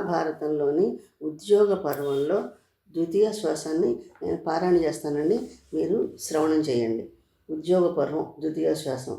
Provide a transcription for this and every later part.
మహాభారతంలోని ఉద్యోగ పర్వంలో ద్వితీయ శ్వాసాన్ని నేను పారాయణ చేస్తానండి. మీరు శ్రవణం చేయండి. ఉద్యోగ పర్వం ద్వితీయ శ్వాసం.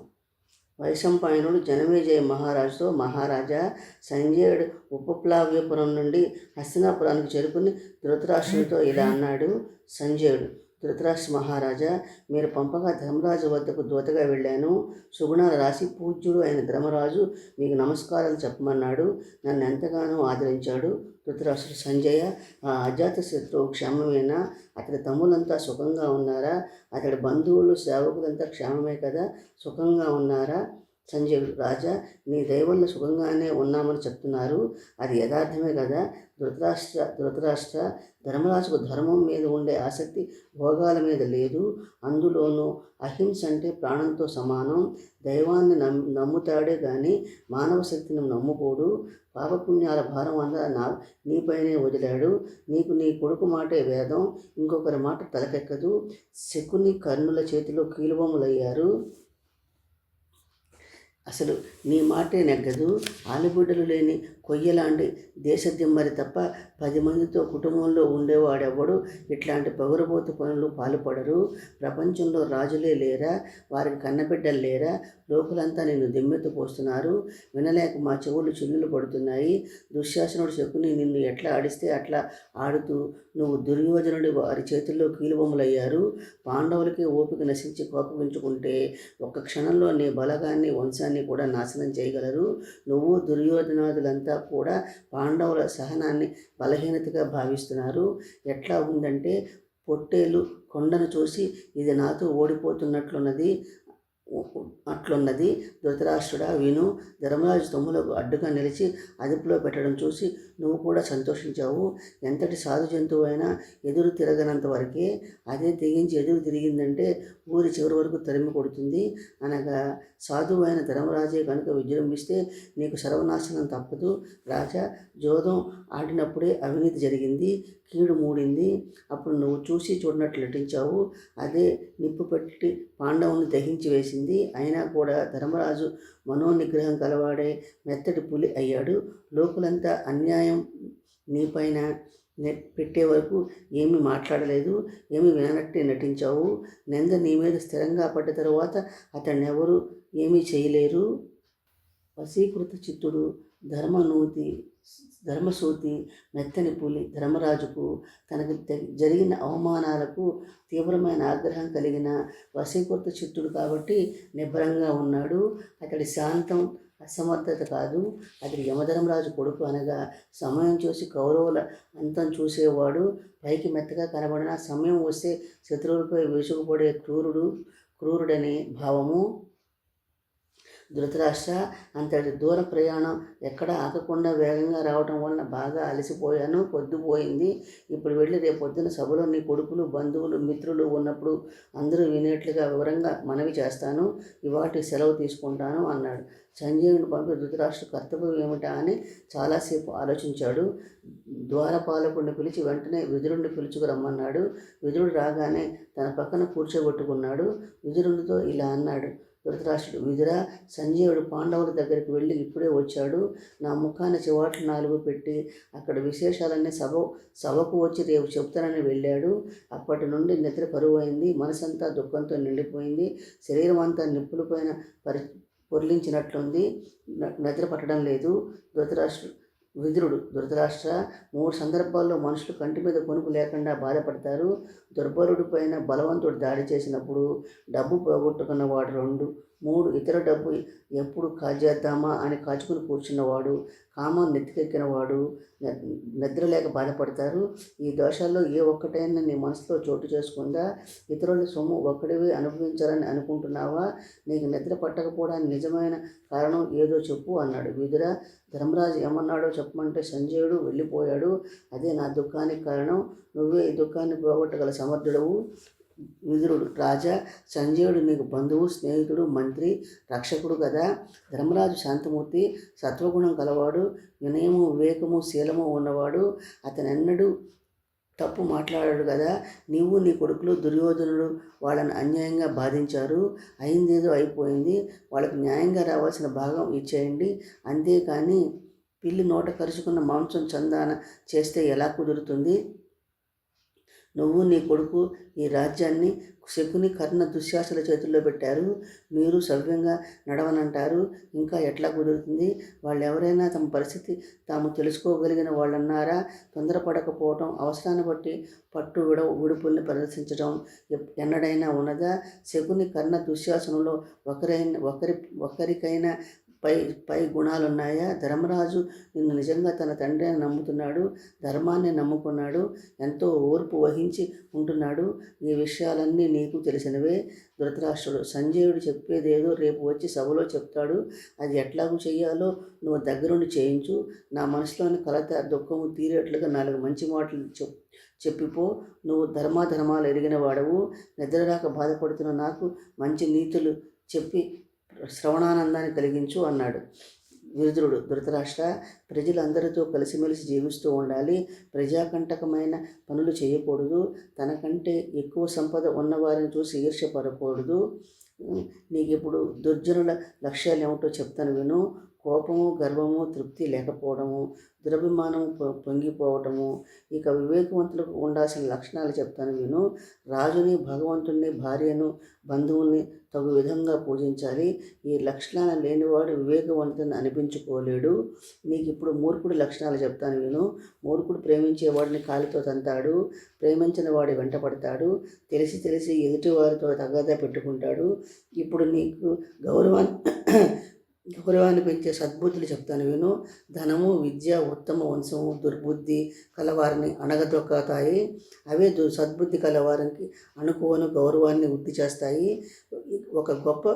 వైశంపాయనుడు జనమేజయ మహారాజుతో, మహారాజా, సంజయుడు ఉపప్లావ్యపురం నుండి హస్తినాపురానికి చేరుకుని ధృతరాష్ట్రుడితో ఇలా అన్నాడు. సంజయుడు: ధృతరాష్ట్ర మహారాజా, మీరు పంపగా ధర్మరాజు వద్దకు దూతగా వెళ్ళాను. సుగుణాలు రాసి పూజ్యుడు అయిన ధర్మరాజు మీకు నమస్కారాలు చెప్పమన్నాడు. నన్ను ఎంతగానో ఆదరించాడు. ధృతరాష్ట్రుడు: సంజయ, ఆ అజాత శత్రువు క్షేమమేనా? అతడి తమ్ములంతా సుఖంగా ఉన్నారా? అతడి బంధువులు సేవకులంతా క్షేమమే కదా? సుఖంగా ఉన్నారా? సంజయుడు: రాజా, నీ దయవల్ల సుఖంగానే ఉన్నామని చెప్తున్నారు. అది యథార్థమే కదా? ధృతరాష్ట్ర, ధర్మరాజుకు ధర్మం మీద ఉండే ఆసక్తి భోగాల మీద లేదు. అందులోనూ అహింస అంటే ప్రాణంతో సమానం. దైవాన్ని నమ్ముతాడే కానీ మానవ శక్తిని నమ్ముకోడు. పాపపుణ్యాల భారం అంతా నీపైనే వదిలాడు. నీకు నీ కొడుకు మాటే వేదం, ఇంకొకరి మాట తలకెక్కదు. శకుని కర్ణుల చేతిలో కీలుబొమ్మలయ్యారు. అసలు నీ మాటే నెగ్గదు. ఆలుబిడ్డలు లేని కొయ్యలాంటి దేశదిమ్మరి తప్ప 10 మందితో కుటుంబంలో ఉండేవాడెవ్వడు ఇట్లాంటి పొగరుబోతు పనులు పాల్పడరు. ప్రపంచంలో రాజులే లేరా? వారికి కన్నబిడ్డలు లేరా? లోకులంతా నిన్ను దిమ్మెత్తు పోస్తున్నారు. వినలేక మా చెవులు చిల్లులు పడుతున్నాయి. దుశ్శాసనుడు శకుని నిన్ను ఎట్లా ఆడిస్తే అట్లా ఆడుతూ నువ్వు దుర్యోధనుడి వారి చేతుల్లో కీలుబొమ్మలయ్యారు. పాండవులకి ఓపిక నశించి కోపగించుకుంటే ఒక్క క్షణంలో నీ బలగాన్ని, వంశాన్ని కూడా నాశనం చేయగలరు. నువ్వు దుర్యోధనాదులంతా కూడా పాండవుల సహనాన్ని బలహీనతగా భావిస్తున్నారు. ఎట్లా ఉందంటే, పొట్టేలు కొండను చూసి ఇది నాతో ఓడిపోతున్నట్లున్నది. ధృతరాష్ట్రుడా విను. ధర్మరాజు తమ్ములకు అడ్డుగా నిలిచి అదుపులో పెట్టడం చూసి నువ్వు కూడా సంతోషించావు. ఎంతటి సాధు జంతువు అయినా ఎదురు తిరగనంత వరకే. అదే తెగించి ఎదురు తిరిగిందంటే ఊరి చివరి వరకు తరిమి కొడుతుంది. అనగా సాధువు అయిన ధర్మరాజే కనుక విజృంభిస్తే నీకు సర్వనాశనం తప్పదు. రాజా, జోదం ఆడినప్పుడే అవినీతి జరిగింది, కీడు మూడింది. అప్పుడు నువ్వు చూసి చూడనట్లు నటించావు. అదే నిప్పు పెట్టి పాండవుని దహించి వేసింది. అయినా కూడా ధర్మరాజు మనోనిగ్రహం కలవాడే మెత్తటి పులి అయ్యాడు. లోకులంతా అన్యాయం నీపైన పెట్టే వరకు ఏమీ మాట్లాడలేదు, ఏమీ విననట్టే నటించావు. నింద నీ మీద స్థిరంగా పడ్డ తరువాత అతన్నెవరూ ఏమీ చేయలేరు. వశీకృత చిత్తుడు, ధర్మసూతి, మెత్తని పులి ధర్మరాజుకు తనకు జరిగిన అవమానాలకు తీవ్రమైన ఆగ్రహం కలిగిన వశీకృత చిత్తుడు కాబట్టి నిబ్బరంగా ఉన్నాడు. అతడి శాంతం అసమర్థత కాదు. అతడి యమధర్మరాజు కొడుకు అనగా సమయం చూసి కౌరవుల అంతం చూసేవాడు. పైకి మెత్తగా కనబడిన సమయం వస్తే శత్రువులపై విసుగుపడే క్రూరుడనే భావము. ధృతరాష్ట్ర, అంతటి దూర ప్రయాణం ఎక్కడా ఆగకుండా వేగంగా రావటం వలన బాగా అలసిపోయాను. పొద్దుపోయింది. ఇప్పుడు వెళ్ళి రేపొద్దున సభలో నీ కొడుకులు, బంధువులు, మిత్రులు ఉన్నప్పుడు అందరూ వినేట్లుగా వివరంగా మనవి చేస్తాను. ఇవాటి సెలవు తీసుకుంటాను అన్నాడు. సంజయుని పంపి ధృతరాష్ట్ర కర్తవ్యం ఏమిటా అని చాలాసేపు ఆలోచించాడు. ద్వారపాలకుడిని పిలిచి వెంటనే విదురుణ్ణి పిలుచుకురమ్మన్నాడు. విదురుడు రాగానే తన పక్కన కూర్చోబెట్టుకున్నాడు. విదురునితో ఇలా అన్నాడు. ధృతరాష్ట్రుడు: విదురా, సంజయుడు పాండవుల దగ్గరికి వెళ్ళి ఇప్పుడే వచ్చాడు. నా ముఖాన్ని చివాట్లు 4 పెట్టి అక్కడ విశేషాలన్నీ సభకు వచ్చి రేపు చెప్తానని వెళ్ళాడు. అప్పటి నుండి నిద్ర కరువైంది. మనసంతా దుఃఖంతో నిండిపోయింది. శరీరం అంతా నిప్పులపైన పొర్లించినట్లుంది. నిద్ర పట్టడం లేదు. విదురుడు: ధృతరాష్ట్ర, 3 సందర్భాల్లో మనుషులు కంటి మీద కొనుకు లేకుండా బాధపడతారు. దుర్బలుడి పైన బలవంతుడు దాడి చేసినప్పుడు, డబ్బు పోగొట్టుకున్నవాడు 2, 3 ఇతర డబ్బు ఎప్పుడు కాజేద్దామా అని కాచుకుని కూర్చున్నవాడు, కామం నెత్తికెక్కినవాడు నిద్ర లేక బాధపడతారు. ఈ దోషాల్లో ఏ ఒక్కటైనా నీ మనసులో చోటు చేసుకుందా? ఇతరుల సొమ్ము ఒక్కడివే అనుభవించాలని అనుకుంటున్నావా? నీకు నిద్ర పట్టకపోవడానికి నిజమైన కారణం ఏదో చెప్పు అన్నాడు. విదురా, ధర్మరాజు ఏమన్నాడో చెప్పమంటే సంజయుడు వెళ్ళిపోయాడు. అదే నా దుఃఖానికి కారణం. నువ్వే ఈ దుఃఖాన్ని పోగొట్టగల సమర్థుడవు. విదురుడు: రాజా, సంజయుడు నీకు బంధువు, స్నేహితుడు, మంత్రి, రక్షకుడు కదా. ధర్మరాజు శాంతమూర్తి, సత్వగుణం కలవాడు, వినయము, వివేకము, శీలము ఉన్నవాడు. అతనెన్నడూ తప్పు మాట్లాడాడు కదా. నీవు నీ కొడుకులు దుర్యోధనుడు వాళ్ళని అన్యాయంగా బాధించారు. అయిందేదో అయిపోయింది. వాళ్ళకి న్యాయంగా రావాల్సిన భాగం ఇచ్చేయండి. అంతేకాని పిల్లి నోట కరుచుకున్న మాంసం చందాన చేస్తే ఎలా కుదురుతుంది? నువ్వు నీ కొడుకు ఈ రాజ్యాన్ని శకుని, కర్ణ, దుశ్శాసల చేతుల్లో పెట్టారు. మీరు సవ్యంగా నడవనంటారు. ఇంకా ఎట్లా కుదురుతుంది? వాళ్ళెవరైనా తమ పరిస్థితి తాము తెలుసుకోగలిగిన వాళ్ళన్నారా? తొందరపడకపోవటం, అవసరాన్ని బట్టి పట్టు విడుపుల్ని ప్రదర్శించడం ఎన్నడైనా ఉన్నదా? శకుని, కర్ణ, దుశ్శాసనంలో ఒకరికైనా పై పై గుణాలున్నాయా? ధర్మరాజు నిన్ను నిజంగా తన తండ్రి అని నమ్ముతున్నాడు. ధర్మాన్ని నమ్ముకున్నాడు. ఎంతో ఓర్పు వహించి ఉంటున్నాడు. ఈ విషయాలన్నీ నీకు తెలిసినవే. ధృతరాష్ట్రుడు: సంజయుడు చెప్పేదేదో రేపు వచ్చి సభలో చెప్తాడు. అది ఎట్లాగూ చెయ్యాలో నువ్వు దగ్గరుండి చేయించు. నా మనసులోని కలత, దుఃఖము తీరేట్లుగా 4 మంచి మాటలు చెప్పిపో. నువ్వు ధర్మాధర్మాలు ఎరిగిన వాడవు. నిద్రరాక బాధపడుతున్న నాకు మంచి నీతులు చెప్పి శ్రవణానందాన్ని కలిగించు అన్నాడు. విదురుడు: ధృతరాష్ట్ర, ప్రజలందరితో కలిసిమెలిసి జీవిస్తూ ఉండాలి. ప్రజాకంటకమైన పనులు చేయకూడదు. తనకంటే ఎక్కువ సంపద ఉన్నవారిని చూసి ఈర్ష్యపడకూడదు. నీకు ఇప్పుడు దుర్జనుల లక్ష్యాలు ఏమిటో చెప్తాను విను. కోపము, గర్వము, తృప్తి లేకపోవడము, దురభిమానము పొంగిపోవటము. ఇక వివేకవంతులకు ఉండాల్సిన లక్షణాలు చెప్తాను విను. రాజుని, భగవంతుణ్ణి, భార్యను, బంధువుల్ని తగు విధంగా పూజించాలి. ఈ లక్షణాలు లేనివాడు వివేకవంతుని అనిపించుకోలేడు. నీకు ఇప్పుడు మూర్ఖుడి లక్షణాలు చెప్తాను విను. మూర్ఖుడు ప్రేమించేవాడిని కాలితో తంతాడు. ప్రేమించిన వాడి వెంట పడతాడు. తెలిసి తెలిసి ఎదుటివారితో తగాదా పెట్టుకుంటాడు. ఇప్పుడు నీకు గౌరవాన్ని పెంచే సద్బుద్ధులు చెప్తాను విను. ధనము, విద్య, ఉత్తమ వంశము దుర్బుద్ధి కలవారిని అణగదొక్కుతాయి. అవే సద్బుద్ధి కలవారికి అనుకోని గౌరవాన్ని వృద్ధి చేస్తాయి. ఒక గొప్ప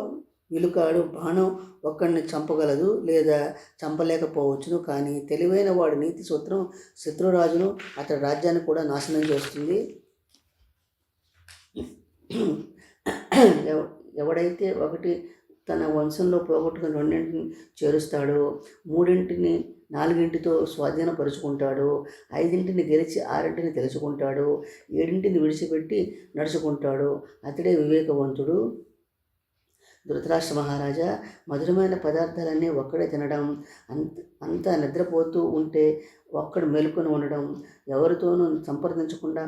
విలుకాడు బాణం ఒక్కడిని చంపగలదు లేదా చంపలేకపోవచ్చును. కానీ తెలివైన వాడి నీతి సూత్రం శత్రురాజును, అతడి రాజ్యాన్ని కూడా నాశనం చేస్తుంది. ఎవడైతే ఒకటి తన వంశంలో పోగొట్టుకుని 2 చేరుస్తాడో, 3 4 స్వాధీనపరుచుకుంటాడు, 5 గెలిచి 6 తెలుసుకుంటాడు, 7 విడిచిపెట్టి నడుచుకుంటాడు, అతడే వివేకవంతుడు. ధృతరాష్ట్ర మహారాజా, మధురమైన పదార్థాలన్నీ ఒక్కడే తినడం, అంతా నిద్రపోతూ ఉంటే ఒక్కడు మేలుకొని ఉండడం, ఎవరితోనూ సంప్రదించకుండా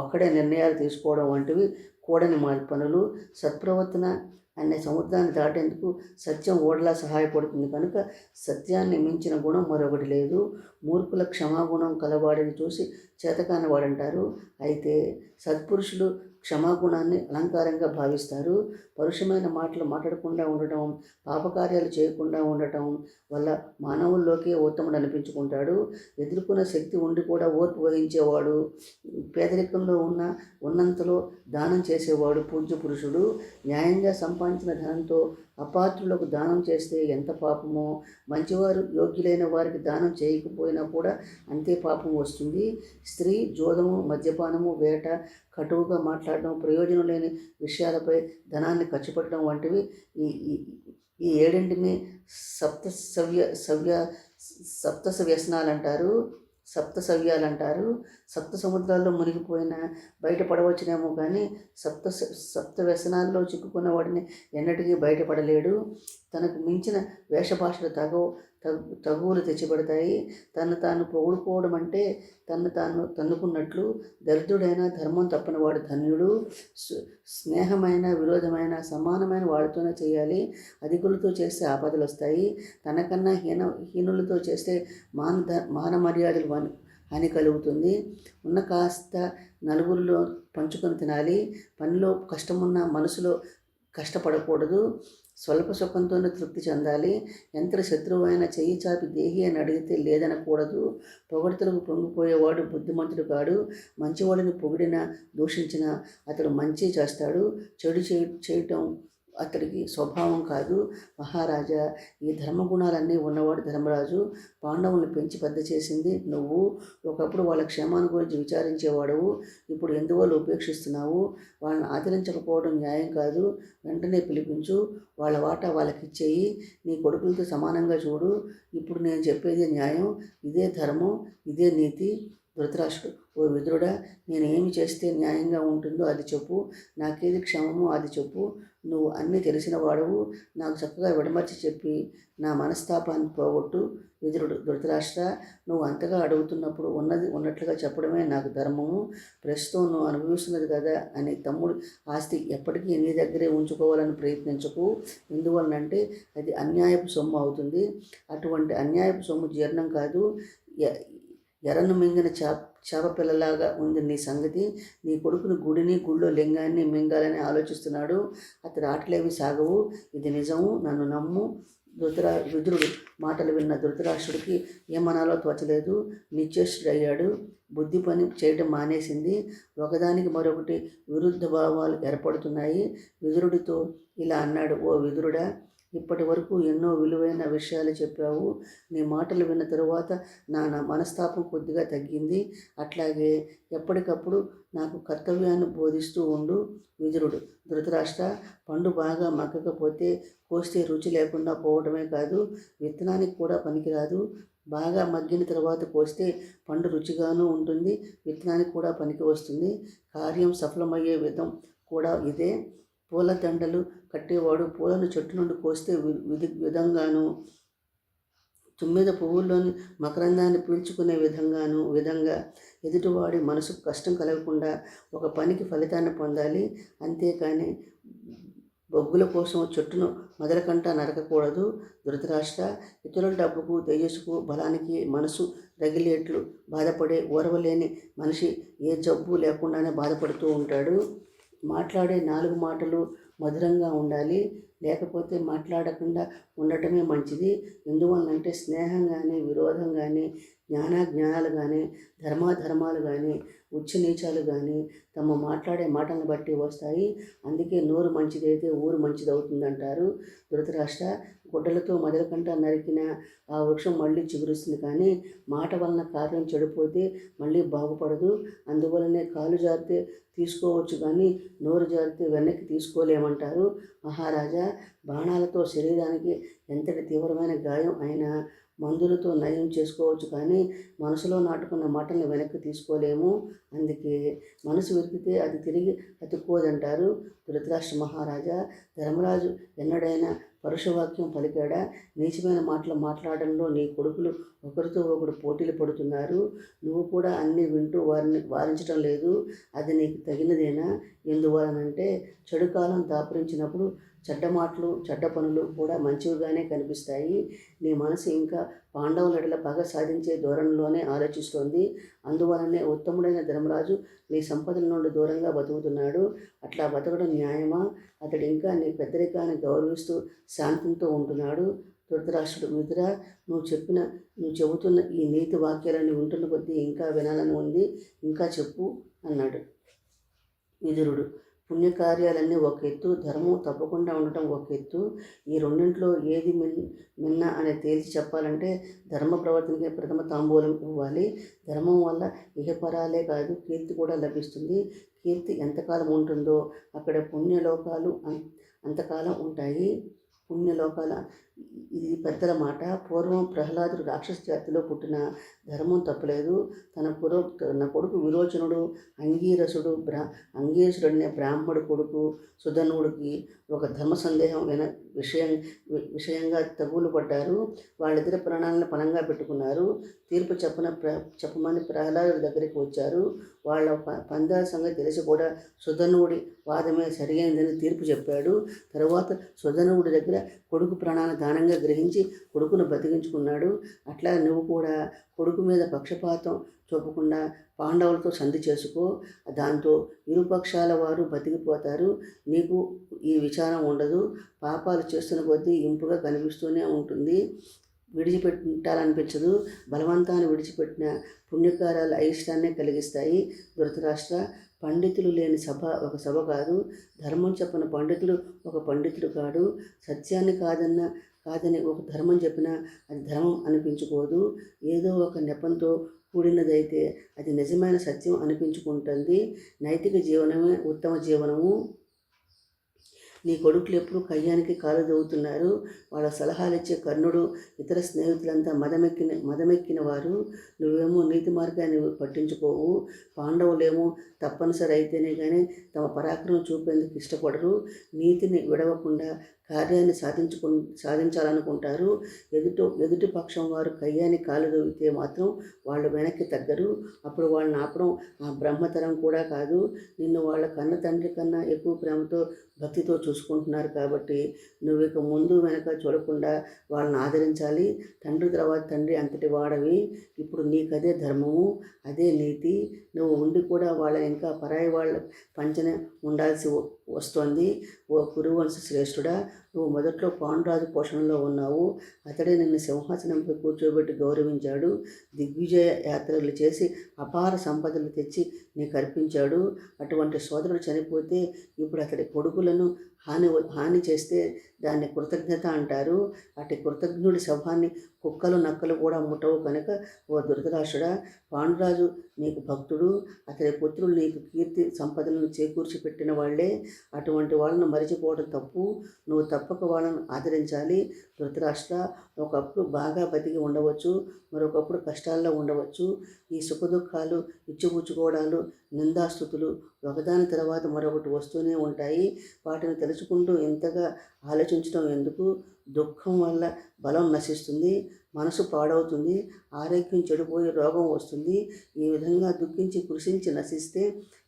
ఒక్కడే నిర్ణయాలు తీసుకోవడం వంటివి కూడని పనులు. సత్ప్రవర్తన అనే సముద్రాన్ని దాటేందుకు సత్యం ఓడలా సహాయపడుతుంది కనుక సత్యాన్ని మించిన గుణం మరొకటి లేదు. మూర్ఖుల క్షమాగుణం కలవాడిని చూసి చేతకాని వాడంటారు. అయితే సత్పురుషులు క్షమాగుణాన్ని అలంకారంగా భావిస్తారు. పరుషమైన మాటలు మాట్లాడకుండా ఉండటం, పాపకార్యాలు చేయకుండా ఉండటం వల్ల మానవుల్లోకే ఉత్తముడు అనిపించుకుంటాడు. ఎదుర్కొన్న శక్తి ఉండి కూడా ఓర్పు వహించేవాడు, పేదరికంలో ఉన్నంతలో దానం చేసేవాడు పూజ్య పురుషుడు. న్యాయంగా సంపాదించిన ధనంతో అపాత్రులకు దానం చేస్తే ఎంత పాపమో, మంచివారు యోగ్యులైన వారికి దానం చేయకపోయినా కూడా అంతే పాపం వస్తుంది. స్త్రీ, జోదము, మద్యపానము, వేట, కటువుగా మాట్లాడడం, ప్రయోజనం లేని విషయాలపై ధనాన్ని ఖర్చు పెట్టడం వంటివి ఈ 7 సప్తస వ్యసనాలు అంటారు. సప్త సముద్రాల్లో మునిగిపోయిన బయటపడవచ్చునేమో కానీ సప్త వ్యసనాల్లో చిక్కుకున్న వాడిని ఎన్నటికీ బయటపడలేడు. తనకు మించిన వేషభాషలు తగువులు తెచ్చిపెడతాయి. తను తాను పొగుడుకోవడం అంటే తాను తన్నుకున్నట్లు. దరిద్రుడైన ధర్మం తప్పని వాడు ధన్యుడు. స్నేహమైన, విరోధమైన సమానమైన వాడితోనే చేయాలి. అధికులతో చేస్తే ఆపదలు వస్తాయి. తనకన్నా హీనులతో చేస్తే మాన మర్యాదలు హాని కలుగుతుంది. ఉన్న కాస్త నలుగురిలో పంచుకొని తినాలి. పనిలో కష్టమున్న మనసులో కష్టపడకూడదు. స్వల్ప సుఖంతోనే తృప్తి చెందాలి. ఎంత శత్రువైనా చెయ్యి చాపి దేహి అని అడిగితే లేదనకూడదు. పొగడ్తలకు పొంగిపోయేవాడు బుద్ధిమంతుడు కాడు. మంచివాడిని పొగిడినా దూషించినా అతడు మంచి చేస్తాడు. చెడు చేయటం అతడికి స్వభావం కాదు. మహారాజా, ఈ ధర్మగుణాలన్నీ ఉన్నవాడు ధర్మరాజు. పాండవులను పెంచి పెద్ద చేసింది నువ్వు. ఒకప్పుడు వాళ్ళ క్షేమాన్ని గురించి విచారించేవాడవు. ఇప్పుడు ఎందువల్ల ఉపేక్షిస్తున్నావు? వాళ్ళని ఆచరించకపోవడం న్యాయం కాదు. వెంటనే పిలిపించు. వాళ్ళ వాటా వాళ్ళకిచ్చేయి. నీ కొడుకులతో సమానంగా చూడు. ఇప్పుడు నేను చెప్పేది న్యాయం, ఇదే ధర్మం, ఇదే నీతి. ధృతరాష్ట్రుడు, ఓ విదురుడా, నేను ఏమి చేస్తే న్యాయంగా ఉంటుందో అది చెప్పు, నాకేది క్షమమో అది చెప్పు, నువ్వు అన్నీ తెలిసిన వాడవు, నాకు చక్కగా విడమర్చి చెప్పి నా మనస్తాపాన్ని పోగొట్టు. విదురుడు, ధృతరాష్ట్ర, నువ్వు అంతగా అడుగుతున్నప్పుడు ఉన్నది ఉన్నట్లుగా చెప్పడమే నాకు ధర్మము. ప్రస్తుతం నువ్వు అనుభవిస్తున్నది కదా అని తమ్ముడు ఆస్తి ఎప్పటికీ నీ దగ్గరే ఉంచుకోవాలని ప్రయత్నించకు. ఎందువలనంటే అది అన్యాయపు సొమ్ము అవుతుంది. అటువంటి అన్యాయపు సొమ్ము జీర్ణం కాదు. ఎర్రను మింగిన చేప పిల్లలాగా ఉంది నీ సంగతి. నీ కొడుకుని గుడిని గుళ్ళో లింగాన్ని మింగాలని ఆలోచిస్తున్నాడు. అతడి ఆటలేవి సాగవు. ఇది నిజము, నన్ను నమ్ము. విదురుడు మాటలు విన్న ధృతరాష్ట్రుడికి ఏమనాలో తోచలేదు. నిశ్చేష్టుడయ్యాడు. బుద్ధి పని చేయటం మానేసింది. ఒకదానికి మరొకటి విరుద్ధ భావాలు ఏర్పడుతున్నాయి. విదురుడితో ఇలా అన్నాడు, ఓ విదురుడా, ఇప్పటి వరకు ఎన్నో విలువైన విషయాలు చెప్పావు. నీ మాటలు విన్న తరువాత నా మనస్తాపం కొద్దిగా తగ్గింది. అట్లాగే ఎప్పటికప్పుడు నాకు కర్తవ్యాన్ని బోధిస్తూ ఉండు. విదురుడు, ధృతరాష్ట్ర, పండు బాగా మగ్గకపోతే కోస్తే రుచి లేకుండా పోవడమే కాదు, విత్తనానికి కూడా పనికిరాదు. బాగా మగ్గిన తర్వాత కోస్తే పండు రుచిగాను ఉంటుంది, విత్తనానికి కూడా పనికి వస్తుంది. కార్యం సఫలమయ్యే విధం కూడా ఇదే. పూల దండలు కట్టేవాడు పూలను చెట్టు నుండి కోస్తే విధంగాను, తుమ్మెద పువ్వుల్లోని మకరందాన్ని పీల్చుకునే విధంగా ఎదుటివాడి మనసుకు కష్టం కలగకుండా ఒక పనికి ఫలితాన్ని పొందాలి. అంతేకాని బొగ్గుల కోసం చెట్టును మొదలకంట నరకకూడదు. ధృతరాష్ట్ర, ఇతరుల డబ్బుకు, తేజస్సుకు, బలానికి మనసు రగిలేట్లు బాధపడే ఓర్వలేని మనిషి ఏ జబ్బు లేకుండానే బాధపడుతూ ఉంటాడు. మాట్లాడే 4 మాటలు మధురంగా ఉండాలి, లేకపోతే మాట్లాడకుండా ఉండటమే మంచిది. ఎందువలనంటే స్నేహం కానీ, విరోధం కానీ, జ్ఞానాజ్ఞానాలు కానీ, ధర్మాధర్మాలు కానీ, ఉచ్చ నీచాలు కానీ తమ మాట్లాడే మాటలను బట్టి వస్తాయి. అందుకే నోరు మంచిదైతే ఊరు మంచిదవుతుందంటారు. ధృతరాష్ట్ర, గుడ్డలతో మొదలకంట నరికిన ఆ వృక్షం మళ్ళీ చిగురుస్తుంది, కానీ మాట వలన కార్యం చెడిపోతే మళ్ళీ బాగుపడదు. అందువలనే కాలు జారితే తీసుకోవచ్చు, కానీ నోరు జారితే వెనక్కి తీసుకోలేమంటారు. మహారాజా, బాణాలతో శరీరానికి ఎంతటి తీవ్రమైన గాయం అయినా మందులతో నయం చేసుకోవచ్చు, కానీ మనసులో నాటుకున్న మాటలను వెనక్కి తీసుకోలేము. అందుకే మనసు విరిగితే అది తిరిగి అతుక్కోదంటారు. ధృతరాష్ట్ర మహారాజా, ధర్మరాజు ఎన్నడైనా పరుషవాక్యం పలికాడా? నీచమైన మాటలు మాట్లాడడంలో నీ కొడుకులు ఒకరితో ఒకరు పోటీలు పడుతున్నారు. నువ్వు కూడా అన్నీ వింటూ వారిని వారించడం లేదు. అది నీకు తగినదేనా? ఎందువలనంటే చెడు కాలం దాపురించినప్పుడు చెడ్డ మాటలు, చెడ్డ పనులు కూడా మంచివిగానే కనిపిస్తాయి. నీ మనసు ఇంకా పాండవుల పగ సాధించే ధోరణిలోనే ఆలోచిస్తోంది. అందువలనే ఉత్తముడైన ధర్మరాజు నీ సంపదల నుండి దూరంగా బతుకుతున్నాడు. అట్లా బతకడం న్యాయమా? అతడు ఇంకా నీ పెద్దరికాన్ని గౌరవిస్తూ శాంతంతో ఉంటున్నాడు. ధృతరాష్ట్రుడు, విదురా, నువ్వు చెబుతున్న ఈ నీతి వాక్యాలను వింటున్న కొద్దీ ఇంకా వినాలని ఉంది, ఇంకా చెప్పు అన్నాడు. విదురుడు, పుణ్యకార్యాలన్నీ ఒక ఎత్తు, ధర్మం తప్పకుండా ఉండటం ఒక ఎత్తు. ఈ రెండింటిలో ఏది మిన్న అని తేల్చి చెప్పాలంటే ధర్మ ప్రవర్తనకి ప్రథమ తాంబూలం ఇవ్వాలి. ధర్మం వల్ల ఇహపరాలే కాదు, కీర్తి కూడా లభిస్తుంది. కీర్తి ఎంతకాలం ఉంటుందో అక్కడ పుణ్యలోకాలు అంతకాలం ఉంటాయి. పుణ్యలోకాల ఇది పెద్దల మాట. పూర్వం ప్రహ్లాదుడు రాక్షస జాతిలో పుట్టిన ధర్మం తప్పలేదు. తన కొడుకు విరోచనుడు అంగీరసుడనే బ్రాహ్మడు కొడుకు సుధనుడికి ఒక ధర్మ సందేహం విషయంగా తగులు పడ్డారు. వాళ్ళిద్దరి ప్రాణాలను పణంగా పెట్టుకున్నారు. తీర్పు చెప్పమని ప్రహ్లాదుడి దగ్గరికి వచ్చారు. వాళ్ళ పందాల సంగతి తెలిసి కూడా సుధనుడి వాదమే సరైనదని తీర్పు చెప్పాడు. తరువాత సుధనుడి దగ్గర కొడుకు ప్రాణాలను దానంగా గ్రహించి కొడుకును బతికించుకున్నాడు. అట్లా నువ్వు కూడా కొడుకు మీద పక్షపాతం చూపకుండా పాండవులతో సంధి చేసుకో. దాంతో ఇరుపక్షాల వారు బతికిపోతారు. నీకు ఈ విచారం ఉండదు. పాపాలు చేస్తున్న కొద్దీ ఇంపుగా కనిపిస్తూనే ఉంటుంది. విడిచిపెట్టాలనిపించదు. బలవంతాన్ని విడిచిపెట్టిన పుణ్యకార్యాలు అయిష్టాన్ని కలిగిస్తాయి. ధృతరాష్ట్ర, పండితులు లేని సభ ఒక సభ కాదు. ధర్మం చెప్పిన పండితుడు ఒక పండితుడు కాడు. సత్యాన్ని కాదని ఒక ధర్మం చెప్పినా అది ధర్మం అనిపించుకోదు. ఏదో ఒక నెపంతో కూడినదైతే అది నిజమైన సత్యం అనిపించుకుంటుంది. నైతిక జీవనమే ఉత్తమ జీవనము. నీ కొడుకులు ఎప్పుడు కయ్యానికి కాలు దవ్వుతున్నారు. వాళ్ళ సలహాలిచ్చే కర్ణుడు, ఇతర స్నేహితులంతా మదమెక్కిన వారు. నువ్వేమో నీతి మార్గాన్ని పట్టించుకోవు. పాండవులేమో తప్పనిసరి అయితేనే కానీ తమ పరాక్రమం చూపేందుకు ఇష్టపడరు. నీతిని విడవకుండా కార్యాన్ని సాధించాలనుకుంటారు. ఎదుటి పక్షం వారు కయ్యాన్ని కాలు దవ్వితే మాత్రం వాళ్ళు వెనక్కి తగ్గరు. అప్పుడు వాళ్ళని ఆపడం ఆ బ్రహ్మతరం కూడా కాదు. నిన్ను వాళ్ళ కన్న తండ్రి కన్నా ఎక్కువ ప్రేమతో భక్తితో చూసుకుంటున్నారు కాబట్టి నువ్వు ఇక ముందు వెనక చూడకుండా వాళ్ళని ఆదరించాలి. తండ్రి తర్వాత తండ్రి అంతటి వాడవి. ఇప్పుడు నీకదే ధర్మము, అదే నీతి. నువ్వు ఉండి కూడా వాళ్ళని ఇంకా పరాయి వాళ్ళ పంచన ఉండాల్సి వస్తోంది. ఓ కురువంశ శ్రేష్ఠుడా, నువ్వు మొదట్లో పాండురాజు పోషణలో ఉన్నావు. అతడే నిన్ను సింహాసనంపై కూర్చోబెట్టి గౌరవించాడు. దిగ్విజయ యాత్రలు చేసి అపార సంపదలు తెచ్చి నీకు అర్పించాడు. అటువంటి సోదరుడు చనిపోతే ఇప్పుడు అతడి కొడుకులను హాని చేస్తే దాన్ని కృతజ్ఞత అంటారు. అటు కృతజ్ఞుడి శవాన్ని కుక్కలు నక్కలు కూడా ముట్టవు కనుక ఓ ధృతరాష్ట్రుడా, పాండురాజు నీకు భక్తుడు. అతడి పుత్రులు నీకు కీర్తి సంపదలను చేకూర్చి పెట్టిన వాళ్లే. అటువంటి వాళ్ళను మరిచిపోవడం తప్పు. నువ్వు తప్పక వాళ్ళను ఆదరించాలి. ధృతరాష్ట్ర, ఒకప్పుడు బాగా బతికి ఉండవచ్చు, మరొకప్పుడు కష్టాల్లో ఉండవచ్చు. ఈ సుఖదుఖాలు, ఇచ్చిపుచ్చుకోవడాలు, నిందాస్తుతులు ఒకదాని తర్వాత మరొకటి వస్తూనే ఉంటాయి. వాటిని తెలుసుకుంటూ ఇంతగా ఆలోచించడం ఎందుకు? దుఃఖం వల్ల బలం నశిస్తుంది, మనసు పాడవుతుంది, ఆరోగ్యం చెడిపోయి రోగం వస్తుంది. ఈ విధంగా దుఃఖించి కృషించి నశిస్తే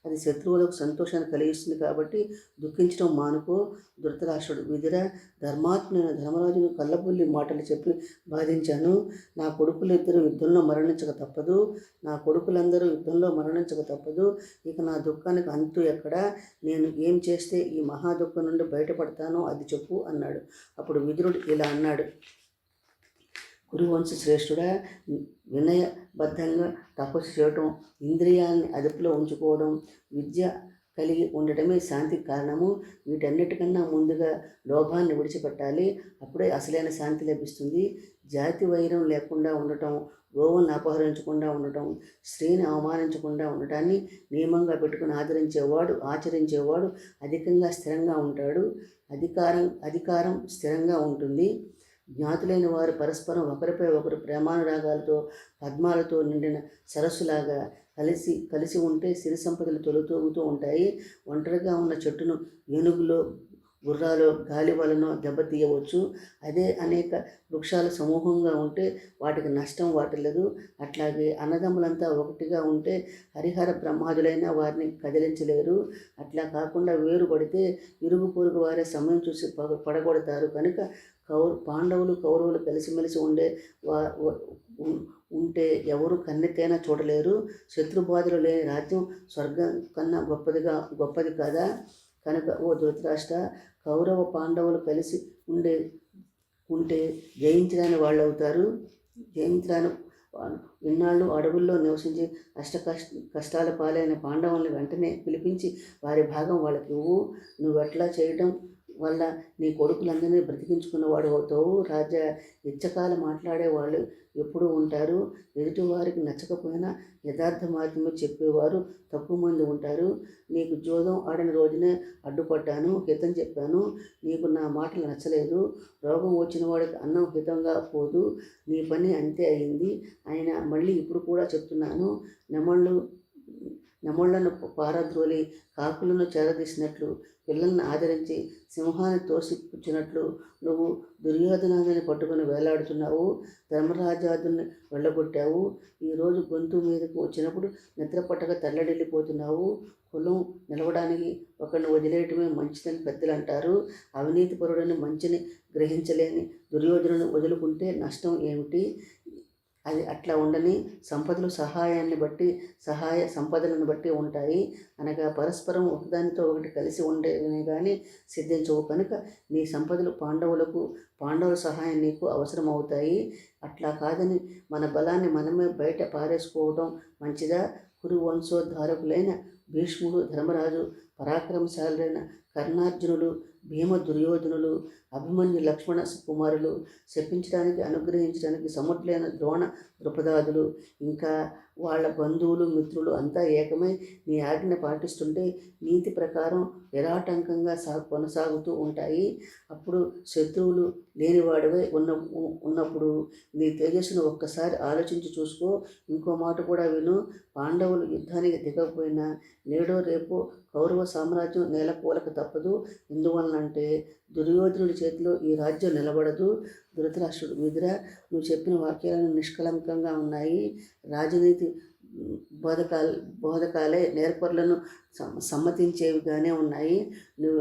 అది శత్రువులకు సంతోషాన్ని కలిగిస్తుంది. కాబట్టి దుఃఖించడం మానుకో. ధృతరాష్ట్రుడు, విధిరా, ధర్మాత్ముడైన ధర్మరాజును కళ్ళబుల్లి మాటలు చెప్పి బాధించాను. నా కొడుకులందరూ యుద్ధంలో మరణించక తప్పదు. ఇక నా దుఃఖానికి అంతు ఎక్కడా? నేను ఏం చేస్తే ఈ మహా దుఃఖం నుండి బయటపడతానో అది చెప్పు అన్నాడు. అప్పుడు విదురుడు ఇలా అన్నాడు. కురువంశ శ్రేష్ఠుడా, వినయబద్ధంగా తపస్సు చేయటం, ఇంద్రియాలని అదుపులో ఉంచుకోవడం, విద్య కలిగి ఉండటమే శాంతికి కారణము. వీటన్నిటికన్నా ముందుగా లోభాన్ని విడిచిపెట్టాలి. అప్పుడే అసలైన శాంతి లభిస్తుంది. జాతి వైరం లేకుండా ఉండటం, గోవులను అపహరించకుండా ఉండటం, స్త్రీని అవమానించకుండా ఉండటాన్ని నియమంగా పెట్టుకుని ఆచరించేవాడు అధికంగా స్థిరంగా ఉంటాడు. అధికారం స్థిరంగా ఉంటుంది. జ్ఞాతులైన వారు పరస్పరం ఒకరిపై ఒకరు ప్రేమానురాగాలతో పద్మాలతో నిండిన సరస్సులాగా కలిసి ఉంటే సిరి సంపదలు తొలుతూగుతూ ఉంటాయి. ఒంటరిగా ఉన్న చెట్టును ఏనుగులో, గుర్రాలు, గాలి వలన దెబ్బతీయవచ్చు. అదే అనేక వృక్షాల సమూహంగా ఉంటే వాటికి నష్టం వాటిల్లదు. అట్లాగే అన్నదమ్ములంతా ఒకటిగా ఉంటే హరిహర బ్రహ్మాదులైనా వారిని కదిలించలేరు. అట్లా కాకుండా వేరు పడితే ఇరుగు పొరుగు వారే సమయం చూసి పడగొడతారు. కనుక పాండవులు కౌరవులు కలిసిమెలిసి ఉంటే ఎవరు కన్నెత్తైనా చూడలేరు. శత్రుబాధలు లేని రాజ్యం స్వర్గం కన్నా గొప్పది కాదా? కనుక ఓ ధృతరాష్ట్ర, కౌరవ పాండవులు కలిసి ఉంటే జయించరాని వాళ్ళు అవుతారు. ఇన్నాళ్ళు అడవుల్లో నివసించి కష్టాల పాలైన పాండవుల్ని వెంటనే పిలిపించి వారి భాగం వాళ్ళకి ఇవ్వు. నువ్వెట్లా చేయడం వల్ల నీ కొడుకులందరినీ బ్రతికించుకున్నవాడు అవుతావు. రాజా, ఇచ్చకాలు మాట్లాడేవాళ్ళు ఎప్పుడూ ఉంటారు. ఎదుటివారికి నచ్చకపోయినా యథార్థ మాత్రమే చెప్పేవారు తక్కువ మంది ఉంటారు. నీకు జోదం ఆడిన రోజునే అడ్డుపడ్డాను, హితం చెప్పాను. నీకు నా మాటలు నచ్చలేదు. రోగం వచ్చిన వాడికి అన్నం హితంగా పోదు. నీ పని అంతే అయింది. అయినా మళ్ళీ ఇప్పుడు కూడా చెప్తున్నాను. నెమళ్లను పారద్రోలి కాకులను చేరదీసినట్లు, పిల్లల్ని ఆదరించి సింహాన్ని తోసిపుచ్చినట్లు నువ్వు దుర్యోధనాన్ని పట్టుకుని వేలాడుతున్నావు. ధర్మరాజాదుని వెళ్ళగొట్టావు. ఈరోజు గొంతు మీదకు వచ్చినప్పుడు నిద్రపట్టక తల్లడిల్లిపోతున్నావు. కులం నిలవడానికి ఒకరిని వదిలేయటమే మంచిదని పెద్దలు అంటారు. అవినీతిపరుడని మంచిని గ్రహించలేని దుర్యోధనుని వదులుకుంటే నష్టం ఏమిటి? అది అట్లా ఉండని. సంపదలను బట్టి ఉంటాయి. అనగా పరస్పరం ఒకదానితో ఒకటి కలిసి ఉండేవి కానీ సిద్ధించవు. కనుక నీ సంపదలు పాండవుల సహాయం నీకు అవసరం అవుతాయి. అట్లా కాదని మన బలాన్ని మనమే బయట పారేసుకోవడం మంచిదా? కురు వంశోద్ధారకులైన భీష్ముడు, ధర్మరాజు పరాక్రమశాలులైన కర్ణార్జునులు, భీమ దుర్యోధనులు, అభిమన్యు లక్ష్మణ కుమారులు, శపించడానికి అనుగ్రహించడానికి సముద్రులైన ద్రోణ ద్రుపదాదులు, ఇంకా వాళ్ళ బంధువులు మిత్రులు అంతా ఏకమై నీ ఆజ్ఞ పాటిస్తుంటే నీతి ప్రకారం నిరాటంకంగా కొనసాగుతూ ఉంటాయి. అప్పుడు శత్రువులు లేనివాడివై ఉన్నప్పుడు నీ తేజస్సును ఒక్కసారి ఆలోచించి చూసుకో. ఇంకో మాట కూడా విను. పాండవులు యుద్ధానికి దిగకపోయినా నేడో రేపు కౌరవ సామ్రాజ్యం నేలకూలక తప్పదు. ఎందువలనంటే దుర్యోధనుడి చేతిలో ఈ రాజ్యం నిలబడదు. ధృతరాష్ట్రుడు, విదురా, నువ్వు చెప్పిన వాక్యాలను నిష్కలంకంగా ఉన్నాయి. రాజనీతి బోధకాలే నేర్పరులను సమ్మతించేవిగానే ఉన్నాయి. నువ్వు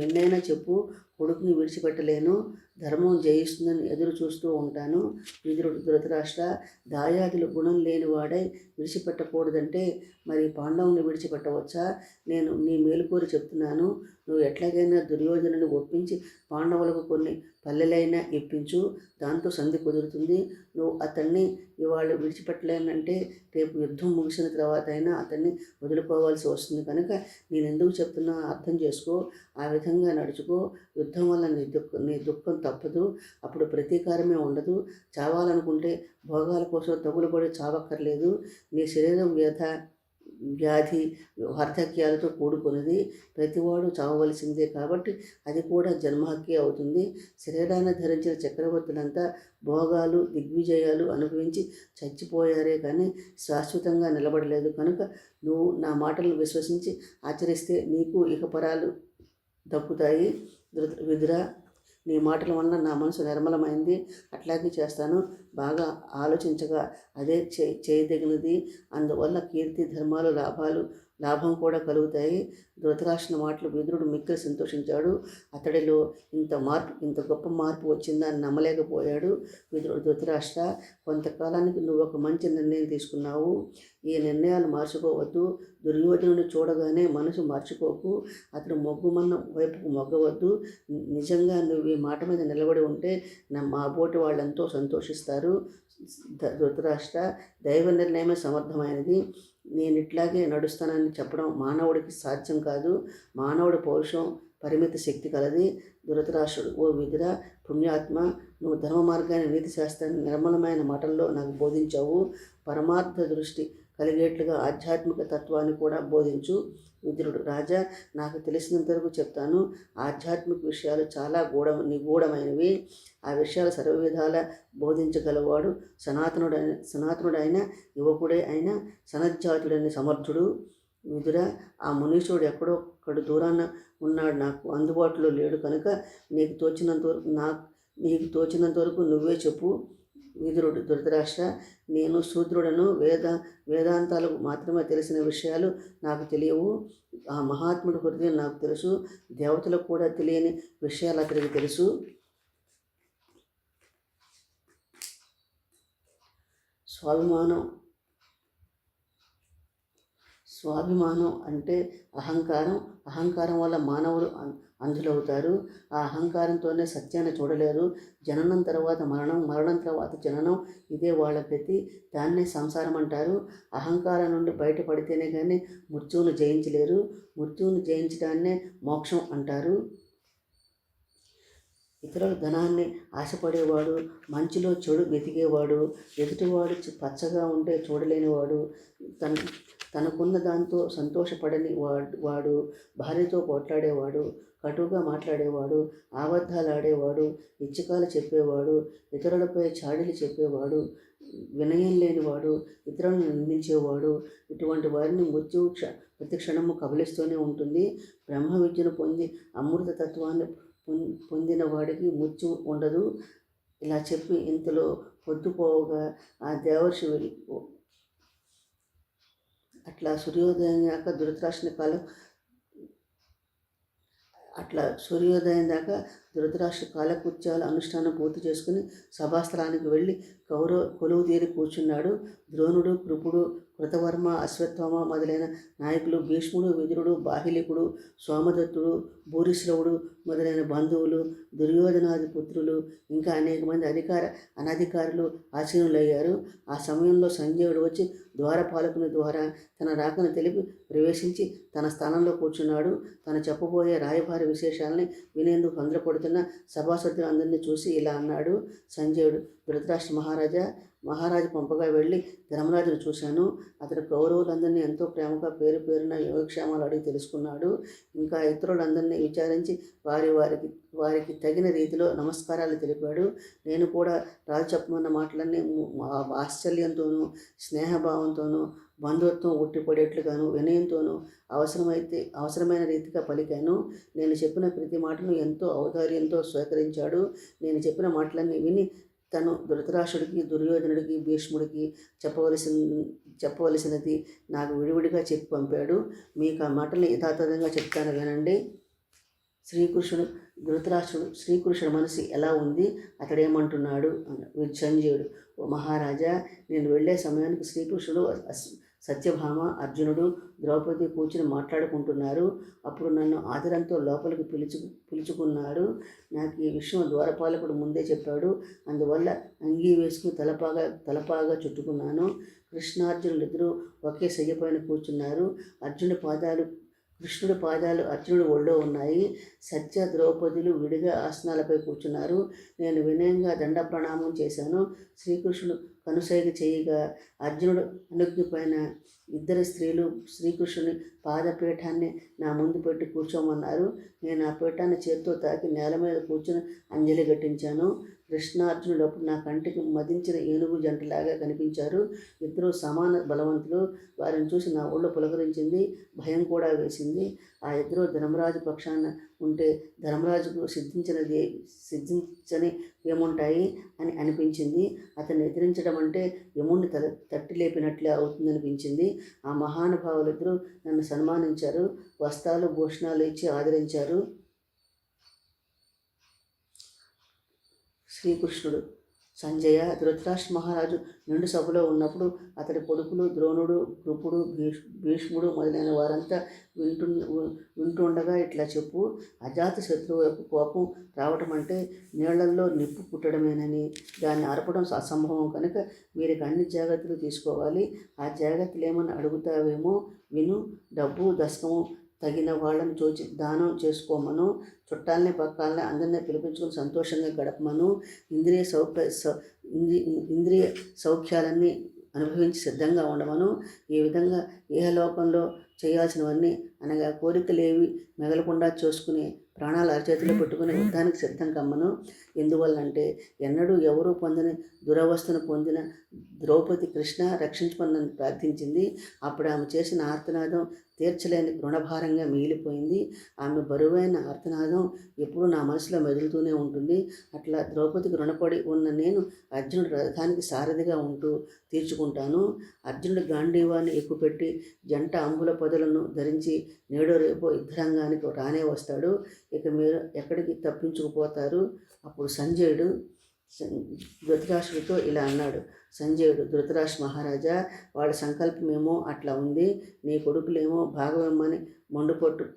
ఎన్నైనా చెప్పు, కొడుకుని విడిచిపెట్టలేను. ధర్మం జయిస్తుందని ఎదురు చూస్తూ ఉంటాను. విదురుడు, ధృతరాష్ట్ర, దాయాదులు గుణం లేనివాడై విడిచిపెట్టకూడదంటే మరి పాండవుని విడిచిపెట్టవచ్చా? నేను నీ మేలుకోరి చెప్తున్నాను. నువ్వు ఎట్లాగైనా దుర్యోధనుని ఒప్పించి పాండవులకు కొన్ని పల్లెలైనా ఇప్పించు. దాంతో సంధి కుదురుతుంది. నువ్వు అతన్ని ఇవాళ విడిచిపెట్టలేనంటే రేపు యుద్ధం ముగిసిన తర్వాత అయినా అతన్ని వదులుకోవాల్సి వస్తుంది. కనుక నేను ఎందుకు చెప్తున్నా అర్థం చేసుకో. ఆ విధంగా నడుచుకో. యుద్ధం వల్ల నీ దుఃఖం తప్పదు. అప్పుడు ప్రతీకారమే ఉండదు. చావాలనుకుంటే భోగాల కోసం తగులుబడి చావక్కర్లేదు. నీ శరీరం వ్యాధి వార్ధక్యాలతో కూడుకున్నది. ప్రతివాడు చావవలసిందే. కాబట్టి అది కూడా జన్మహక్కే అవుతుంది. శరీరాన్ని ధరించిన చక్రవర్తులంతా భోగాలు దిగ్విజయాలు అనుభవించి చచ్చిపోయారే కానీ శాశ్వతంగా నిలబడలేదు. కనుక నువ్వు నా మాటలను విశ్వసించి ఆచరిస్తే నీకు ఇహపరాలు దక్కుతాయి. విదురా, నీ మాటల వలన నా మనసు నిర్మలమైంది. అట్లాగే చేస్తాను. బాగా ఆలోచించగా అదే చేయదగినది. అందువల్ల కీర్తి, ధర్మాలు, లాభం కూడా కలుగుతాయి. ధృతరాష్ట్రుని మాటలు విదురుడు మిక్కిలి సంతోషించాడు. అతడిలో ఇంత గొప్ప మార్పు వచ్చిందని నమ్మలేకపోయాడు. విదురుడు, ధృతరాష్ట్ర, కొంతకాలానికి నువ్వు ఒక మంచి నిర్ణయం తీసుకున్నావు. ఈ నిర్ణయాలు మార్చుకోవద్దు. దుర్యోధనుని చూడగానే మనసు మార్చుకోకు. అతడు మొగ్గుమన్న వైపుకు మొగ్గవద్దు. నిజంగా నువ్వు ఈ మాట మీద నిలబడి ఉంటే మా బోటి వాళ్ళంతో సంతోషిస్తారు. ధృతరాష్ట్ర, దైవ నిర్ణయమే సమర్థమైనది. నేను ఇట్లాగే నడుస్తానని చెప్పడం మానవుడికి సాధ్యం కాదు. మానవుడి పౌరుషం పరిమిత శక్తి కలది. ధృతరాష్ట్రుడు, ఓ విదుర, పుణ్యాత్మ, నువ్వు ధర్మ మార్గాన్ని, నీతి శాస్త్రాన్ని నిర్మలమైన మాటల్లో నాకు బోధించావు. పరమార్థ దృష్టి కలిగేట్లుగా ఆధ్యాత్మిక తత్వాన్ని కూడా బోధించు. విదురుడు, రాజా, నాకు తెలిసినంతవరకు చెప్తాను. ఆధ్యాత్మిక విషయాలు చాలా నిగూఢమైనవి. ఆ విషయాలు సర్వవిధాల బోధించగలవాడు సనాతనుడైన యువకుడే అయిన సనజ్జాతుడైన సమర్థుడు. విదుర, ఆ మునీశ్వరుడు ఎక్కడొక్కడు దూరాన ఉన్నాడు, నాకు అందుబాటులో లేడు. కనుక నీకు తోచినంత వరకు నువ్వే చెప్పు. విదురుడు, ధృతరాష్ట్ర, నేను శూద్రుడను. వేదాంతాలకు మాత్రమే తెలిసిన విషయాలు నాకు తెలియవు. ఆ మహాత్ముడి హృదయం నాకు తెలుసు. దేవతలకు కూడా తెలియని విషయాలు అతడికి తెలుసు. స్వాభిమానం అంటే అహంకారం వల్ల మానవులు అంధులవుతారు. ఆ అహంకారంతోనే సత్యాన్ని చూడలేరు. జననం తర్వాత మరణం తర్వాత జననం, ఇదే వాళ్ళ గతి. దాన్నే సంసారం అంటారు. అహంకారం నుండి బయటపడితేనే కానీ మృత్యువును జయించలేరు. మృత్యువును జయించడాన్నే మోక్షం అంటారు. ఇతరుల ధనాన్ని ఆశపడేవాడు, మంచిలో చెడు వెతికేవాడు, ఎదుటివాడు పచ్చగా ఉంటే చూడలేనివాడు, తనకున్న దాంతో సంతోషపడని వాడు, భార్యతో పోట్లాడేవాడు, కటువుగా మాట్లాడేవాడు, అబద్ధాలు ఆడేవాడు, ఇచ్చకాలు చెప్పేవాడు, ఇతరులపై చాడీలు చెప్పేవాడు, వినయం లేనివాడు, ఇతరులను నిందించేవాడు, ఇటువంటి వారిని మృత్యువు ప్రతి క్షణము కబలిస్తూనే ఉంటుంది. బ్రహ్మ విద్యను పొంది అమృత తత్వాన్ని పొందిన వాడికి మృత్యు ఉండదు. ఇలా చెప్పి ఇంతలో పొద్దుపోవగా ఆ దేవర్షి అట్లా సూర్యోదయం దాకా ధృతరాష్ట్ర కాలకృత్యాల అనుష్ఠానం పూర్తి చేసుకుని సభాస్థలానికి వెళ్ళి కొలువు తీరి కూర్చున్నాడు. ద్రోణుడు, కృపుడు, కృతవర్మ, అశ్వత్థామ మొదలైన నాయకులు, భీష్ముడు, విదురుడు, బాహిలికుడు, సోమదత్తుడు, భూరిశ్రవుడు మొదలైన బంధువులు, దుర్యోధనాది పుత్రులు, ఇంకా అనేక మంది అనధికారులు ఆసీనులయ్యారు. ఆ సమయంలో సంజయుడు వచ్చి ద్వారపాలకుని ద్వారా తన రాకను తెలిపి ప్రవేశించి తన స్థానంలో కూర్చున్నాడు. తను చెప్పబోయే రాయబారి విశేషాలని వినేందుకు తొందరపడుతున్న సభాసదులందరినీ చూసి ఇలా అన్నాడు సంజయుడు: ధృతరాష్ట్ర మహారాజు పంపగా వెళ్ళి ధర్మరాజును చూశాను. అతడు కౌరవులందరినీ ఎంతో ప్రేమగా పేరు పేరున యోగక్షేమాలు అడిగి తెలుసుకున్నాడు. ఇంకా ఇతరులందరినీ విచారించి వారికి తగిన రీతిలో నమస్కారాలు తెలిపాడు. నేను కూడా రాజు చెప్పమన్న మాటలన్నీ ఆశ్చర్యంతోనూ, స్నేహభావంతోనూ, బంధుత్వం ఉట్టిపడేట్లుగాను, వినయంతోనూ అవసరమైన రీతిగా పలికాను. నేను చెప్పిన ప్రతి మాటను ఎంతో ఔదార్యంతో స్వీకరించాడు. నేను చెప్పిన మాటలన్నీ విని తను ధృతరాష్ట్రుడికి, దుర్యోధనుడికి, భీష్ముడికి చెప్పవలసినది నాకు విడివిడిగా చెప్పి పంపాడు. మీకు ఆ మాటల్ని యథాతథంగా చెప్తాను వినండి. శ్రీకృష్ణుడు మనసు ఎలా ఉంది, అతడేమంటున్నాడు సంజయుడు: ఓ మహారాజా, నేను వెళ్ళే సమయానికి శ్రీకృష్ణుడు, సత్యభామ, అర్జునుడు, ద్రౌపది కూర్చుని మాట్లాడుకుంటున్నారు. అప్పుడు నన్ను ఆదరంతో లోపలికి పిలుచుకున్నాడు. నాకు ఈ విషయం ద్వారపాలకుడు ముందే చెప్పాడు. అందువల్ల అంగీ వేసుకుని తలపాగా చుట్టుకున్నాను. కృష్ణార్జునులు ఇద్దరూ ఒకే శయ్యపైన కూర్చున్నారు. కృష్ణుడి పాదాలు అర్జునుడి ఒళ్ళో ఉన్నాయి. సత్య, ద్రౌపదులు విడిగా ఆసనాలపై కూర్చున్నారు. నేను వినయంగా దండ ప్రణామం చేశాను. శ్రీకృష్ణుడు కనుసైగ చేయగా అర్జునుడు అనుజ్ఞ పైన ఇద్దరు స్త్రీలు శ్రీకృష్ణుని పాదపీఠాన్ని నా ముందు పెట్టి కూర్చోమన్నారు. నేను ఆ పీఠాన్ని చేత్తో తాకి నేల మీద కూర్చుని అంజలి ఘటించాను. కృష్ణార్జునుడు అప్పుడు నా కంటికి మదించిన ఏనుగు జంటలాగా కనిపించారు. ఇద్దరు సమాన బలవంతులు. వారిని చూసి నా ఒళ్ళు పులకరించింది, భయం కూడా వేసింది. ఆ ఇద్దరు ధర్మరాజు పక్షాన ఉంటే ధర్మరాజుకు సిద్ధించని ఏముంటాయి అని అనిపించింది. అతన్ని ఎదిరించడం అంటే యముణ్ణి తట్టి లేపినట్లే అవుతుందనిపించింది. ఆ మహానుభావులిద్దరూ నన్ను సన్మానించారు, వస్త్రాలు, భూషణాలు ఇచ్చి ఆదరించారు. శ్రీకృష్ణుడు: సంజయ, ధృతరాష్ట్ర మహారాజు నిండు సభలో ఉన్నప్పుడు అతడి కొడుకులు ద్రోణుడు, కృపుడు, భీష్ముడు మొదలైన వారంతా వింటుండగా ఇట్లా చెప్పు: అజాత శత్రువులకు కోపం రావటం అంటే నీళ్లల్లో నిప్పు పుట్టడమేనని, దాన్ని ఆర్పడం అసంభవం కనుక వీరికి అన్ని జాగ్రత్తలు తీసుకోవాలి. ఆ జాగ్రత్తలు ఏమని అడుగుతావేమో విను. డబ్బు, దశకము తగిన వాళ్ళని చూచి దానం చేసుకోమను. చుట్టాలని, పక్కాలని అందరినీ పిలిపించుకొని సంతోషంగా గడపమను. ఇంద్రియ సౌఖ్యాలన్నీ అనుభవించి సిద్ధంగా ఉండమను. ఈ విధంగా ఇహలోకంలో చేయాల్సినవన్నీ అనగా కోరికలేవి మిగలకుండా చూసుకుని ప్రాణాలు అరచేతిలో పెట్టుకుని యుద్ధానికి సిద్ధం కమ్మను. ఎందువల్లంటే ఎన్నడూ ఎవరూ పొందని దురవస్థను పొందిన ద్రౌపది కృష్ణ రక్షించుకున్నని ప్రార్థించింది. అప్పుడు ఆమె చేసిన ఆర్తనాదం తీర్చలేని రుణభారంగా మిగిలిపోయింది. ఆమె బరువైన ఆర్తనాదం ఎప్పుడూ నా మనసులో మెదులుతూనే ఉంటుంది. అట్లా ద్రౌపదికి రుణపడి ఉన్న నేను అర్జునుడి రథానికి సారథిగా ఉంటూ తీర్చుకుంటాను. అర్జునుడి గాంధీవాన్ని ఎక్కుపెట్టి జంట అంబుల పొదలను ధరించి నేడో రేపో యుద్ధరంగానికి రానే వస్తాడు. ఇక మీరు ఎక్కడికి తప్పించుకుపోతారు? అప్పుడు సంజయుడు ధృతరాష్ట్రుడితో ఇలా అన్నాడు. సంజయుడు: ధృతరాష్ట్ర మహారాజా, వాళ్ళ సంకల్పమేమో అట్లా ఉంది. నీ కొడుకులేమో భాగమిమ్మని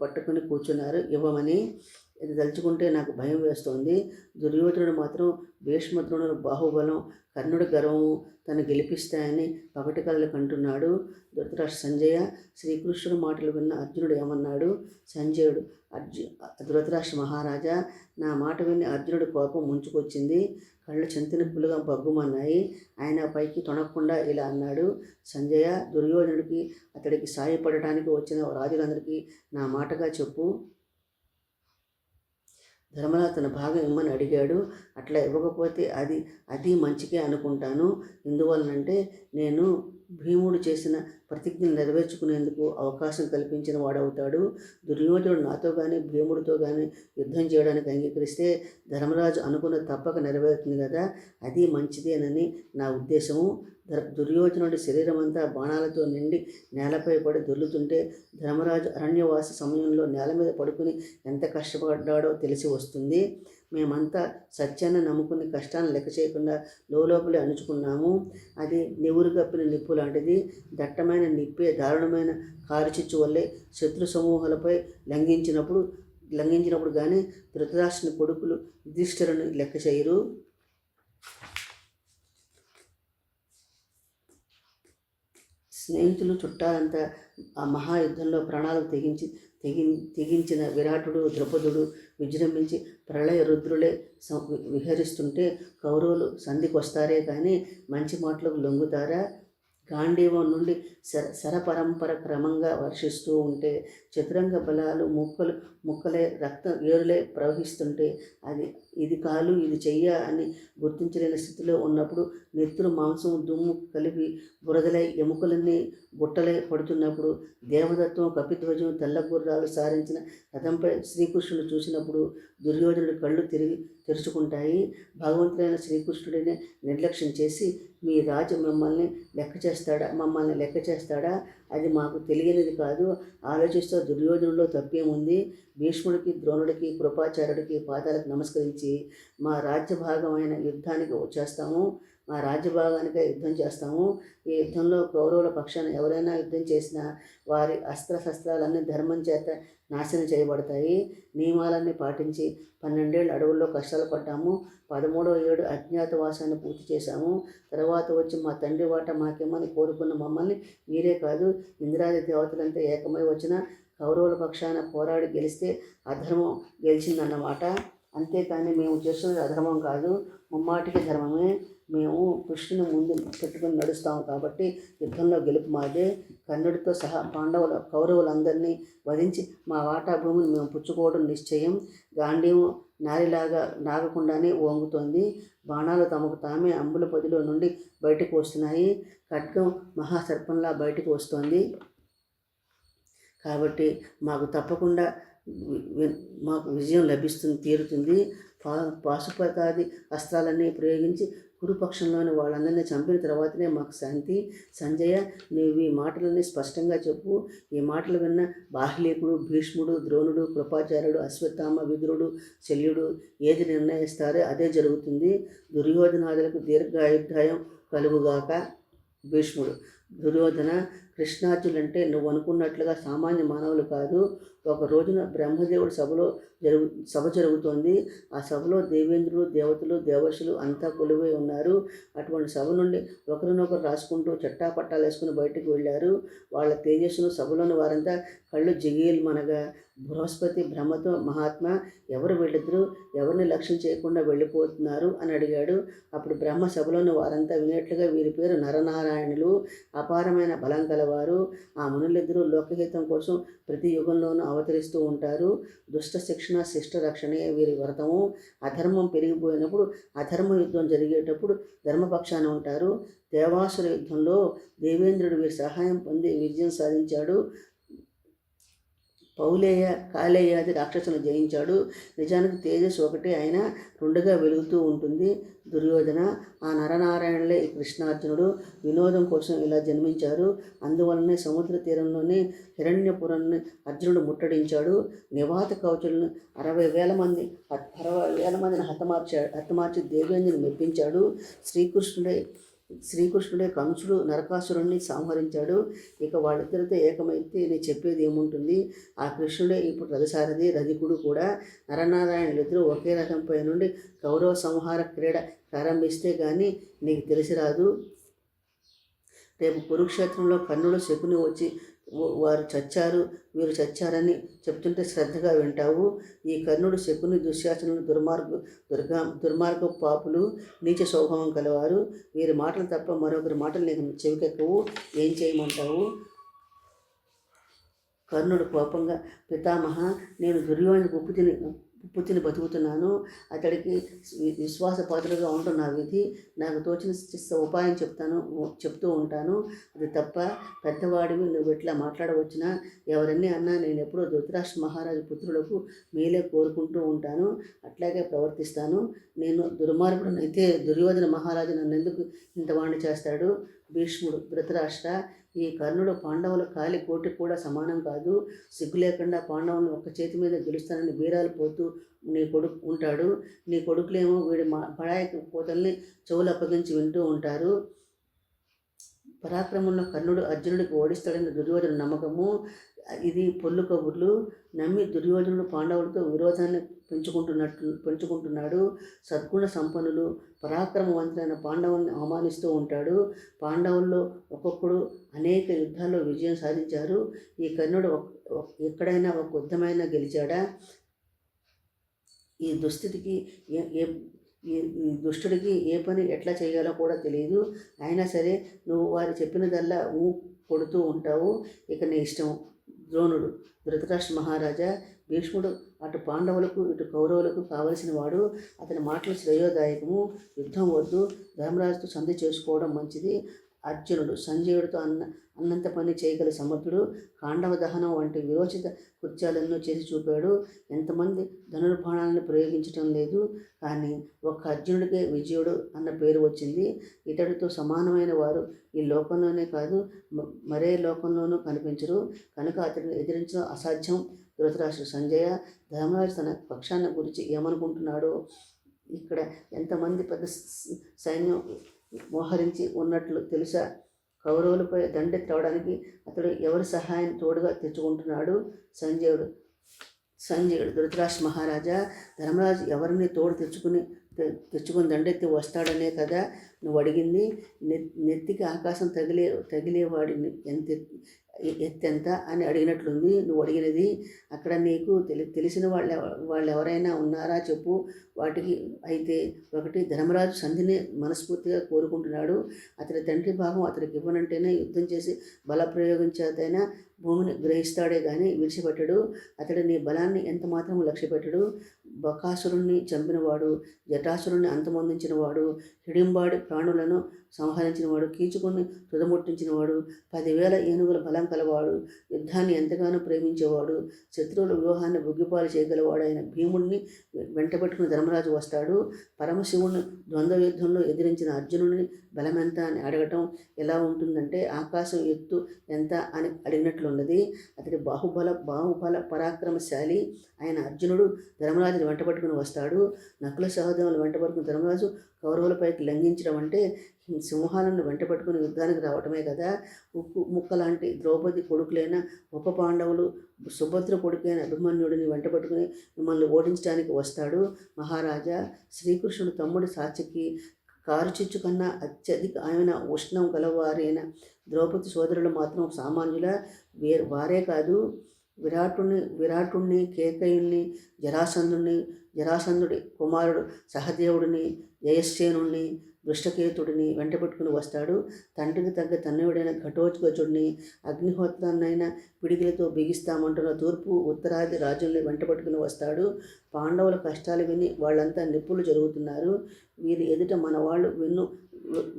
పట్టుకుని కూర్చున్నారు, ఇవ్వమని. ఇది తలుచుకుంటే నాకు భయం వేస్తోంది. దుర్యోధనుడు మాత్రం భీష్మద్రోణుడు బాహుబలం, కర్ణుడి గర్వము తను గెలిపిస్తాయని పగటి కలలు కంటున్నాడు. ధృతరాష్ట్ర: సంజయ, శ్రీకృష్ణుడు మాటలు విన్న అర్జునుడు ఏమన్నాడు? సంజయుడు: ధృతరాష్ట్ర మహారాజా, నా మాట విని అర్జునుడి కోపం ముంచుకొచ్చింది. కళ్ళు చింతనిప్పులుగా బగ్గుమన్నాయి. ఆయన పైకి తొణకుండా ఇలా అన్నాడు. సంజయ, దుర్యోధనుడికి అతడికి సాయపడటానికి వచ్చిన రాజులందరికీ నా మాటగా చెప్పు. ధర్మరాజు తన భాగం ఇమ్మని అడిగాడు. అట్లా ఇవ్వకపోతే అది మంచికే అనుకుంటాను. ఎందువలనంటే నేను భీముడు చేసిన ప్రతిజ్ఞలు నెరవేర్చుకునేందుకు అవకాశం కల్పించిన వాడవుతాడు. దుర్యోధనుడు నాతో కానీ భీముడితో కానీ యుద్ధం చేయడానికి అంగీకరిస్తే ధర్మరాజు అనుకున్నది తప్పక నెరవేరుతుంది కదా, అది మంచిదేనని నా ఉద్దేశము. దుర్యోధనుడి శరీరం అంతా బాణాలతో నిండి నేలపై పడి దొర్లుతుంటే ధర్మరాజు అరణ్యవాస సమయంలో నేల మీద పడుకుని ఎంత కష్టపడ్డాడో తెలిసి వస్తుంది. మేమంతా సత్యాన్ని నమ్ముకుని కష్టాన్ని లెక్క చేయకుండా లోపలే అణుచుకున్నాము. అది నివురు కప్పిన నిప్పు లాంటిది. దట్టమైన నిప్పే దారుణమైన కారుచిచ్చు వల్లే శత్రు సమూహాలపై లంఘించినప్పుడు కానీ ధృతరాష్ట్రుని కొడుకులు యుధిష్ఠిరుని లెక్క చేయరు. స్నేహితులు చుట్టాలంతా ఆ మహాయుద్ధంలో ప్రాణాలు తెగించిన విరాటుడు ద్రౌపదుడు విజృంభించి ప్రళయ రుద్రులే విహరిస్తుంటే కౌరవులు సంధికొస్తారే కానీ మంచి మాటలకు లొంగుతారా? గాంధీవం నుండి శరపరంపర క్రమంగా వర్షిస్తూ ఉంటే చతురంగ బలాలు ముక్కలే రక్తం ఏరులే ప్రవహిస్తుంటే ఇది కాలు ఇది చెయ్య అని గుర్తించలేని స్థితిలో ఉన్నప్పుడు నెత్తురు మాంసం దుమ్ము కలిపి బురదలై ఎముకలన్నీ గుట్టలై పడుతున్నప్పుడు దేవదత్వం కపిధ్వజం తెల్ల గుర్రాలు సారించిన రథంపై శ్రీకృష్ణుడు చూసినప్పుడు దుర్యోధనుడి కళ్ళు తెరుచుకుంటాయి. భగవంతుడైన శ్రీకృష్ణుడిని నిర్లక్ష్యం చేసి మీ రాజు మమ్మల్ని లెక్క చేస్తాడా? అది మాకు తెలియనిది కాదు. ఆలోచిస్తూ దుర్యోధనులో తప్పేముంది? భీష్ముడికి ద్రోణుడికి కృపాచార్యుడికి పాదాలకు నమస్కరించి మా రాజ్యభాగమైన యుద్ధానికి వచ్చేస్తాము. మా రాజ్యభాగానికే యుద్ధం చేస్తాము. ఈ యుద్ధంలో కౌరవుల పక్షాన ఎవరైనా యుద్ధం చేసినా వారి అస్త్రశస్త్రాలన్నీ ధర్మం చేత నాశనం చేయబడతాయి. నియమాలన్నీ పాటించి 12 ఏళ్ళు అడవుల్లో కష్టాలు పడ్డాము. 13వ ఏడు అజ్ఞాతవాసాన్ని పూర్తి చేశాము. తర్వాత వచ్చి మా తండ్రి వాట మాకేమని కోరుకున్న మమ్మల్ని మీరే కాదు ఇంద్రాది దేవతలంతా ఏకమై వచ్చిన కౌరవుల పక్షాన పోరాడి గెలిస్తే అధర్మం గెలిచిందన్నమాట. అంతేకాని మేము చేస్తున్నది అధర్మం కాదు, ముమ్మాటికి ధర్మమే. మేము కృష్ణుని ముందు పెట్టుకుని నడుస్తాము కాబట్టి యుద్ధంలో గెలుపు మాదే. కర్ణుడితో సహా కౌరవులందరినీ వధించి మా వాటా భూమిని మేము పుచ్చుకోవడం నిశ్చయం. గాంధీవం నారిలాగా నాగకుండానే ఓంగుతోంది. బాణాలు తమకు తామే అంబుల పొదిలో నుండి బయటకు వస్తున్నాయి. ఖడ్గం మహాసర్పంలా బయటకు వస్తోంది. కాబట్టి మాకు తప్పకుండా విజయం తీరుతుంది. పాశుపతాది అస్త్రాలన్నీ ప్రయోగించి కురుపక్షంలోని వాళ్ళందరినీ చంపిన తర్వాతనే మాకు శాంతి. సంజయ, నీవు ఈ మాటలన్నీ స్పష్టంగా చెప్పు. ఈ మాటలు విన్న బాహ్లీకుడు, భీష్ముడు, ద్రోణుడు, కృపాచార్యుడు, అశ్వత్థామ, విదురుడు, శల్యుడు ఏది నిర్ణయిస్తారో అదే జరుగుతుంది. దుర్యోధనాదులకు దీర్ఘాయుర్దాయం కలుగుగాక. భీష్ముడు: దుర్యోధన, కృష్ణార్జునులంటే నువ్వు అనుకున్నట్లుగా సామాన్య మానవులు కాదు. ఒక రోజున బ్రహ్మదేవుడి సభ జరుగుతోంది. ఆ సభలో దేవేంద్రులు, దేవతలు, దేవర్షులు అంతా కొలువై ఉన్నారు. అటువంటి సభ నుండి ఒకరినొకరు రాసుకుంటూ చట్టాపట్టాలు వేసుకుని బయటకు వెళ్ళారు. వాళ్ళ తేజస్సును సభలోని వారంతా కళ్ళు జిగేల్మనగా బృహస్పతి బ్రహ్మతో, మహాత్మా, ఎవరు వెళ్ళిద్దరు? ఎవరిని లక్ష్యం చేయకుండా వెళ్ళిపోతున్నారు అని అడిగాడు. అప్పుడు బ్రహ్మ సభలోని వారంతా వినేట్లుగా వీరి పేరు నరనారాయణులు, అపారమైన బలం కలవారు. ఆ మునులిద్దరూ లోకహితం కోసం ప్రతి యుగంలోనూ అవతరిస్తూ ఉంటారు. దుష్ట శిక్షణ, శిష్ట రక్షణే వీరి వ్రతము. అధర్మం పెరిగిపోయినప్పుడు, అధర్మ యుద్ధం జరిగేటప్పుడు ధర్మపక్షాన ఉంటారు. దేవాసుర యుద్ధంలో దేవేంద్రుడు వీరి సహాయం పొంది విజయం సాధించాడు. కాలేయాది రాక్షసులను జయించాడు. నిజానికి తేజస్సు ఒకటే అయినా రెండుగా వెలుగుతూ ఉంటుంది. దుర్యోధన, ఆ నరనారాయణులే ఈ కృష్ణార్జునుడు వినోదం కోసం ఇలా జన్మించారు. అందువలనే సముద్ర తీరంలోని హిరణ్యపురాన్ని అర్జునుడు ముట్టడించాడు. నివాత కవచులను 60,000 మందిని హతమార్చి దేవేంద్రుని మెప్పించాడు. శ్రీకృష్ణుడే కంసుడు నరకాసురుణ్ణి సంహరించాడు. ఇక వాళ్ళిద్దరితో ఏకమైతే నేను చెప్పేది ఏముంటుంది? ఆ కృష్ణుడే ఇప్పుడు రథసారథి, రధికుడు కూడా. నరనారాయణులిద్దరూ ఒకే రథంపై నుండి కౌరవ సంహార క్రీడ ప్రారంభిస్తే కానీ నీకు తెలిసి రాదు. రేపు కురుక్షేత్రంలో కర్ణుడు, శకుని వచ్చి వారు చచ్చారు, వీరు చచ్చారని చెప్తుంటే శ్రద్ధగా వింటావు. ఈ కర్ణుడు, శకుని, దుశ్శాసనులు దుర్మార్గ పాపులు, నీచ స్వభావం కలవారు. వీరి మాటలు తప్ప మరొకరి మాటలు నీకు చెవికెక్కవు. ఏం చేయమంటావు? కర్ణుడు కోపంగా, పితామహ, నేను దుర్యోధనుడి పుత్తిని బతుకుతున్నాను. అతడికి విశ్వాసపాత్రులుగా ఉండటం నా విధి. నాకు తోచిన ఉపాయం చెప్తూ ఉంటాను. అది తప్ప పెద్దవాడివి నువ్వు ఇట్లా మాట్లాడవచ్చునా? ఎవరన్నీ అన్నా నేను ఎప్పుడూ ధృతరాష్ట్ర మహారాజు పుత్రులకు మేలే కోరుకుంటూ ఉంటాను. అట్లాగే ప్రవర్తిస్తాను. నేను దుర్మార్గుడనైతే దుర్యోధన మహారాజు నన్ను ఎందుకు ఇంతవాణ్ణి చేస్తాడు? భీష్ముడు: ధృతరాష్ట్ర, ఈ కర్ణుడు పాండవుల కాలి కోటికి కూడా సమానం కాదు. సిగ్గు లేకుండా పాండవులను ఒక్క చేతి మీద గెలుస్తానని బీరాలు పోతూ నీ కొడుకు ఉంటాడు. నీ కొడుకులేమో వీడి పడాయి కోతల్ని చెవులు అప్పగించి వింటూ ఉంటారు. పరాక్రమంలో కర్ణుడు అర్జునుడికి ఓడిస్తాడని దుర్యోధన నమ్మకము. ఇది పొల్లు కబుర్లు నమ్మి దుర్యోధనుడు పాండవులతో విరోధాన్ని పెంచుకుంటున్నాడు. సద్గుణ సంపన్నులు, పరాక్రమవంతులైన పాండవుల్ని అవమానిస్తూ ఉంటాడు. పాండవుల్లో ఒక్కొక్కడు అనేక యుద్ధాల్లో విజయం సాధించారు. ఈ కర్ణుడు ఎక్కడైనా ఒక యుద్ధమైనా గెలిచాడా? ఈ దుష్టుడికి ఏ పని ఎట్లా చేయాలో కూడా తెలియదు. అయినా సరే నువ్వు వారు చెప్పినదల్లా కొడుతూ ఉంటావు. ఇక నీ ఇష్టం. ద్రోణుడు: ధృతరాష్ట్ర మహారాజా, భీష్ముడు అటు పాండవులకు ఇటు కౌరవులకు కావలసిన వాడు. అతని మాటలు శ్రేయోదాయకము. యుద్ధం వద్దు. ధర్మరాజుతో సంధి చేసుకోవడం మంచిది. అర్జునుడు: సంజయుడితో అన్నంత పని చేయగల సమర్థుడు. కాండవ దహనం వంటి విరోచిత కృత్యాలను చేసి చూపాడు. ఎంతమంది ధనుర్బాణాలను ప్రయోగించటం లేదు, కానీ ఒక్క అర్జునుడికే విజయుడు అన్న పేరు వచ్చింది. ఇతడితో సమానమైన వారు ఈ లోకంలోనే కాదు మరే లోకంలోనూ కనిపించరు. కనుక అతడిని ఎదిరించడం అసాధ్యం. ధృతరాష్ట్ర: సంజయ, ధర్మరాజు తన పక్షాన్ని గురించి ఏమనుకుంటున్నాడో? ఇక్కడ ఎంతమంది పెద్ద సైన్యం మోహరించి ఉన్నట్లు తెలుసా? కౌరవులపై దండెత్తవడానికి అతడు ఎవరి సహాయం తోడుగా తెచ్చుకుంటున్నాడు? సంజయుడు: ధృతరాష్ట్ర మహారాజా, ధర్మరాజు ఎవరిని తోడు తెచ్చుకుని దండెత్తి వస్తాడనే కదా నువ్వు అడిగింది. నెత్తికి ఆకాశం తగిలేవాడిని ఎత్తెంత అని అడిగినట్లుంది నువ్వు అడిగినది. అక్కడ నీకు తెలిసిన వాళ్ళు ఎవరైనా ఉన్నారా చెప్పు. వాటికి అయితే ఒకటి, ధర్మరాజు సంధిని మనస్ఫూర్తిగా కోరుకుంటున్నాడు. అతని తండ్రి భాగం అతనికి ఇవ్వనంటేనే యుద్ధం చేసి బలప్రయోగం చేతైనా భూమిని గ్రహిస్తాడే కానీ విడిచిపెట్టడు. అతడు నీ బలాన్ని ఎంత మాత్రం లక్ష్యపెట్టడు. బకాసురుణ్ణి చంపినవాడు, జటాసురుణ్ణి అంతమొందించినవాడు, హిడింబాడి ప్రాణులను సంహరించినవాడు, కీచుకుని తుదముట్టించినవాడు, 10,000 ఏనుగుల బలం కలవాడు, యుద్ధాన్ని ఎంతగానో ప్రేమించేవాడు, శత్రువుల వ్యూహాన్ని బుగ్గిపాలు చేయగలవాడు అయిన భీముడిని వెంటబెట్టుకుని ధర్మరాజు వస్తాడు. పరమశివుని ద్వంద్వ యుద్ధంలో ఎదిరించిన అర్జునుడిని బలమెంత అని అడగటం ఎలా ఉంటుందంటే ఆకాశం ఎత్తు ఎంత అని అడిగినట్లున్నది. అతడి బాహుబల పరాక్రమశాలి ఆయన అర్జునుడు ధర్మరాజుని వెంటబట్టుకుని వస్తాడు. నకుల సహదేవులు వెంటబట్టుకుని ధర్మరాజు కౌరవులపైకి లంఘించడం అంటే సింహాలను వెంటబట్టుకుని యుద్ధానికి రావటమే కదా. ముక్కలాంటి ద్రౌపది కొడుకులైన ఉప పాండవులు, సుభద్ర కొడుకైన అభిమన్యుడిని వెంటబట్టుకుని మిమ్మల్ని ఓడించడానికి వస్తాడు. మహారాజా, శ్రీకృష్ణుడు తమ్ముడు సాత్యకి కారుచిచ్చు కన్నా అత్యధికమైన ఉష్ణం గలవారైన ద్రౌపది సోదరులు మాత్రం సామాన్యుల వారే కాదు. విరాటుణ్ణి, కేకయుణ్ణి, జరాసంధుడి కుమారుడు సహదేవుడిని, జయసేనుణ్ణి, దృష్టకేతుడిని వెంటబెట్టుకుని వస్తాడు. తండ్రికి తగ్గ తన్నయుడైన ఘటోత్కచుడిని, అగ్నిహోత్రాన్నైనా పిడికిలతో బిగిస్తామంటున్న తూర్పు ఉత్తరాది రాజుల్ని వెంటబెట్టుకుని వస్తాడు. పాండవుల కష్టాలు విని వాళ్ళంతా నిప్పులు జరుగుతున్నారు. వీరి ఎదుట మన వాళ్ళు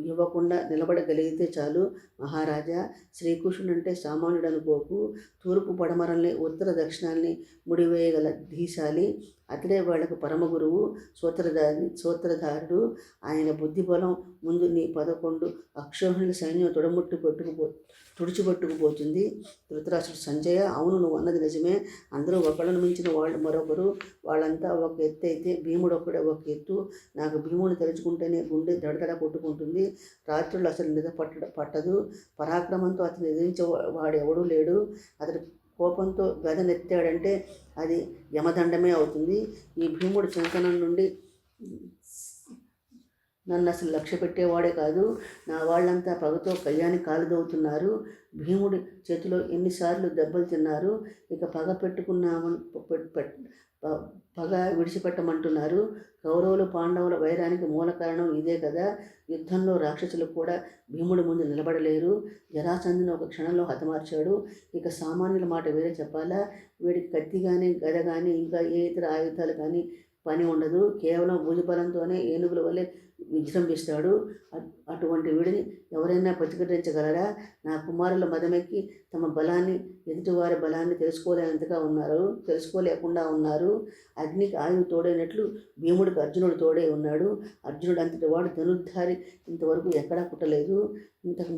ఇవ్వకుండా నిలబడగలిగితే చాలు. మహారాజా, శ్రీకృష్ణుడంటే సామాన్యుడు అనుకోకు. తూర్పు పడమరల్ని, ఉత్తర దక్షిణాల్ని ముడివేయగల ధీశాలి. అతడే వాళ్లకు పరమ గురువు, సూత్రధారుడు. ఆయన బుద్ధిబలం ముందు నీ 11 అక్షోహిణుల సైన్యం తుడిచిపెట్టుకుపోతుంది. ధృతరాష్ట్రుడు: సంజయ, అవును, నువ్వు అన్నది నిజమే. అందరూ ఒకళ్ళను మించిన వాళ్ళు మరొకరు. వాళ్ళంతా ఒక ఎత్తు అయితే భీముడు ఒక్కడే ఒక ఎత్తు. నాకు భీముడిని తలుచుకుంటేనే గుండె దడదడ కొట్టుకుంటుంది. రాత్రులు అసలు నిద్ర పట్టదు. పరాక్రమంతో అతను ఎదిరించే వాడెవడూ లేడు. అతడు కోపంతో గదనెత్తాడంటే అది యమదండమే అవుతుంది. ఈ భీముడు చింతనం నుండి నన్ను అసలు లక్ష్య పెట్టేవాడే కాదు. నా వాళ్ళంతా పగతో కళ్యాణి కాలుదవుతున్నారు. భీముడి చేతిలో ఎన్నిసార్లు దెబ్బలు తిన్నారు. ఇక పగ పెట్టుకున్నామని పగ విడిచిపెట్టమంటున్నారు. కౌరవులు పాండవుల వైరానికి మూల కారణం ఇదే కదా. యుద్ధంలో రాక్షసులు కూడా భీముడి ముందు నిలబడలేరు. జరాసంధుని ఒక క్షణంలో హతమార్చాడు. ఇక సామాన్యుల మాట వేరే చెప్పాలా. వీడికి కత్తి కానీ గద కానీ ఇంకా ఏ ఇతర ఆయుధాలు కానీ పని ఉండదు. కేవలం భుజబలంతోనే ఏనుగుల వల్లే విజృంభిస్తాడు. అటువంటి వీడిని ఎవరైనా ప్రతిఘటించగలరా? నా కుమారుల మదమెక్కి తమ బలాన్ని, ఎదుటివారి బలాన్ని తెలుసుకోలేకుండా ఉన్నారు. అగ్నికి ఆయువు తోడైనట్లు భీముడికి అర్జునుడు తోడే ఉన్నాడు. అర్జునుడు అంతటి వాడు ధనుర్ధారి ఇంతవరకు ఎక్కడా పుట్టలేదు. ఇంతకు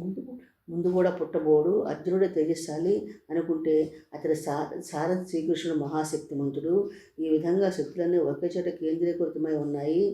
ముందు కూడా పుట్టబోడు. అర్జునుడే తేజస్శాలి అనుకుంటే అతడి సారథి శ్రీకృష్ణుడు మహాశక్తిమంతుడు. ఈ విధంగా శక్తులన్నీ ఒకే చోట కేంద్రీకృతమై ఉన్నాయి.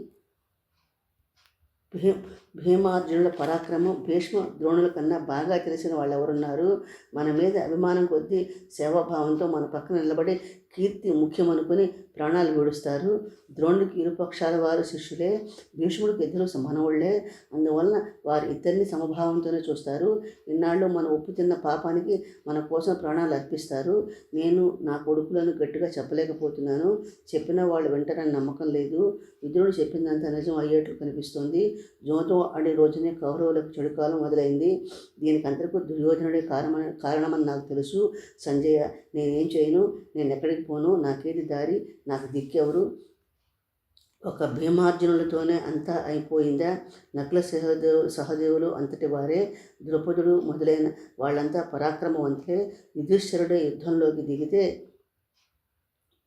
భీమార్జునుల పరాక్రమం భీష్మ ద్రోణుల కన్నా బాగా తెలిసిన వాళ్ళు ఎవరున్నారు? మన మీద అభిమానం కొద్దీ సేవాభావంతో మన పక్కన నిలబడి కీర్తి ముఖ్యమనుకుని ప్రాణాలు విడుస్తారు. ద్రోణుడికి ఇరుపక్షాల వారు శిష్యులే, భీష్ముడికి ఇద్దరు మనవుళ్లే. అందువలన వారి ఇద్దరిని సమభావంతోనే చూస్తారు. ఇన్నాళ్ళు మనం ఉప్పు తిన్న పాపానికి మన కోసం ప్రాణాలు అర్పిస్తారు. నేను నా కొడుకులను గట్టిగా చెప్పలేకపోతున్నాను. చెప్పినా వాళ్ళు వింటారని నమ్మకం లేదు. విదురుడు చెప్పిందంతా నిజం అయ్యేట్లు కనిపిస్తోంది. జోతో అనే రోజునే కౌరవులకు చెడుకాలం మొదలైంది. దీనికి అంతరకు దుర్యోధనుడే కారణమని నాకు తెలుసు. సంజయ, నేనేం చేయను, నేను ఎక్కడికి పోను, నాకేది దారి, నాకు దిక్కెవరు? ఒక భీమార్జునులతోనే అంతా అయిపోయిందా? నకుల సహదేవులు అంతటి వారే, ద్రౌపదుడు మొదలైన వాళ్ళంతా పరాక్రమవంతులే. యుధిష్ఠిరుడే యుద్ధంలోకి దిగితే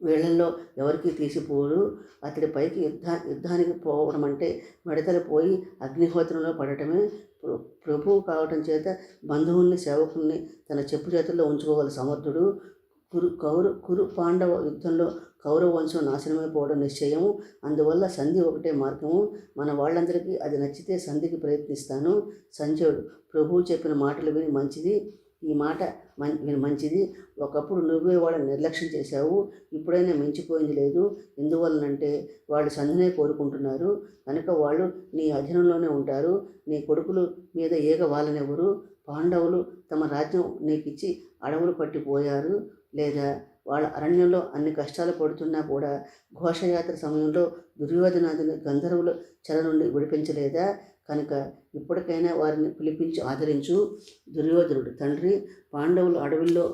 వీళ్ళల్లో ఎవరికి తీసిపోడు. అతడి పైకి యుద్ధానికి పోవడం అంటే మిడతలు పోయి అగ్నిహోత్రంలో పడటమే. ప్రభువు కావటం చేత బంధువుల్ని, సేవకుల్ని తన చెప్పు చేతుల్లో ఉంచుకోగల సమర్థుడు. కురు పాండవ యుద్ధంలో కౌరవ వంశం నాశనమైపోవడం నిశ్చయం. అందువల్ల సంధి ఒకటే మార్గము. మన వాళ్ళందరికీ అది నచ్చితే సంధికి ప్రయత్నిస్తాను. సంజయుడు, ప్రభువు చెప్పిన మాటలు విని మంచిది. ఈ మాట మంచిది. ఒకప్పుడు నువ్వే వాళ్ళని నిర్లక్ష్యం చేశావు. ఇప్పుడైనా మించిపోయింది లేదు. ఎందువలనంటే వాళ్ళు సంధినే కోరుకుంటున్నారు కనుక వాళ్ళు నీ అధీనంలోనే ఉంటారు. నీ కొడుకులు మీద ఈగ వాళ్ళనెవరు? పాండవులు తమ రాజ్యం నీకిచ్చి అడవులు పట్టిపోయారు. లేదా వాళ్ళ అరణ్యంలో అన్ని కష్టాలు పడుతున్నా కూడా ఘోషయాత్ర సమయంలో దుర్యోధనాదుని గంధర్వుల చెర నుండి విడిపించలేదా? కనుక ఇప్పటికైనా వారిని పిలిపించి ఆదరించు. దుర్యోధనుడు తండ్రి, పాండవులు అడవుల్లో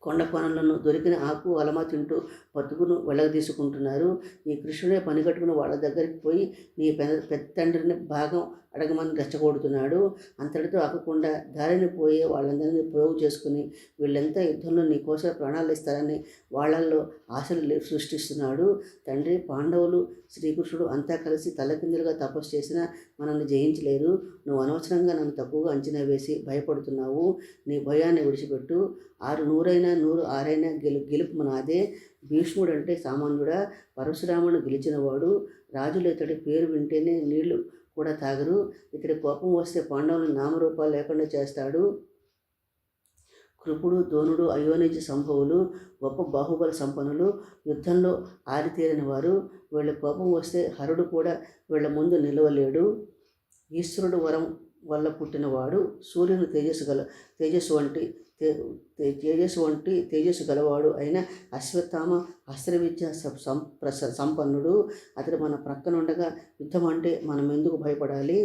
కొండ పనులను దొరికిన ఆకు అలమా తింటూ బతుకును వెళ్ళదీసుకుంటున్నారు. ఈ కృష్ణుడే పనిగట్టుకుని వాళ్ళ దగ్గరికి పోయి నీ పెద్ద తండ్రిని భాగం అడగమని రెచ్చగొడుతున్నాడు. అంతటితో ఆగకుండా దారిని పోయే వాళ్ళందరినీ పోగు చేసుకుని వీళ్ళంతా యుద్ధంలో నీకోసం ప్రాణాలు ఇస్తారని వాళ్ళల్లో ఆశలు సృష్టిస్తున్నాడు. తండ్రి, పాండవులు, శ్రీకృష్ణుడు అంతా కలిసి తలకిందులుగా తపస్సు చేసినా మనల్ని జయించలేరు. నువ్వు అనవసరంగా నన్ను తక్కువగా అంచనా వేసి భయపడుతున్నావు. నీ భయాన్ని విడిచిపెట్టు. 100 106 గెలుపు నాదే. భీష్ముడు అంటే సామాన్యుడా? పరశురాముడు గెలిచినవాడు. రాజులు ఇతడి పేరు వింటేనే నీళ్లు కూడా తాగరు. ఇతడి కోపం వస్తే పాండవులను నామరూపాలు లేకుండా చేస్తాడు. కృపుడు, దోనుడు, అయోనిజ సంభవులు గొప్ప బాహుబల సంపన్నులు, యుద్ధంలో ఆరితేరిన వారు. వీళ్ళ కోపం వస్తే హరుడు కూడా వీళ్ళ ముందు నిలవలేడు. ఈశ్వరుడు వరం వల్ల పుట్టినవాడు. సూర్యుని తేజస్సు గలవాడు అయిన అశ్వత్థామ అస్త్రవిద్య సంపన్నుడు. అతడు మన ప్రక్కనుండగా యుద్ధం అంటే మనం ఎందుకు భయపడాలి?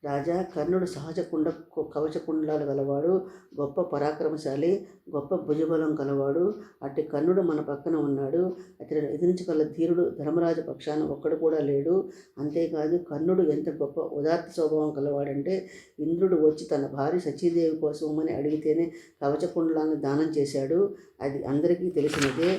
రాజా, కర్ణుడు సహజ కవచకుండలాలు గలవాడు. గొప్ప పరాక్రమశాలి, గొప్ప భుజబలం గలవాడు. అట్టి కర్ణుడు మన పక్కన ఉన్నాడు. అతడిని ఎదిరించగల ధీరుడు ధర్మరాజు పక్షాన ఒక్కడు కూడా లేడు. అంతేకాదు కర్ణుడు ఎంత గొప్ప ఉదాత్త స్వభావం గలవాడంటే ఇంద్రుడు వచ్చి తన భార్య సచీదేవి కోసమని అడిగితేనే కవచకుండలాన్ని దానం చేశాడు. అది అందరికీ తెలిసినదే.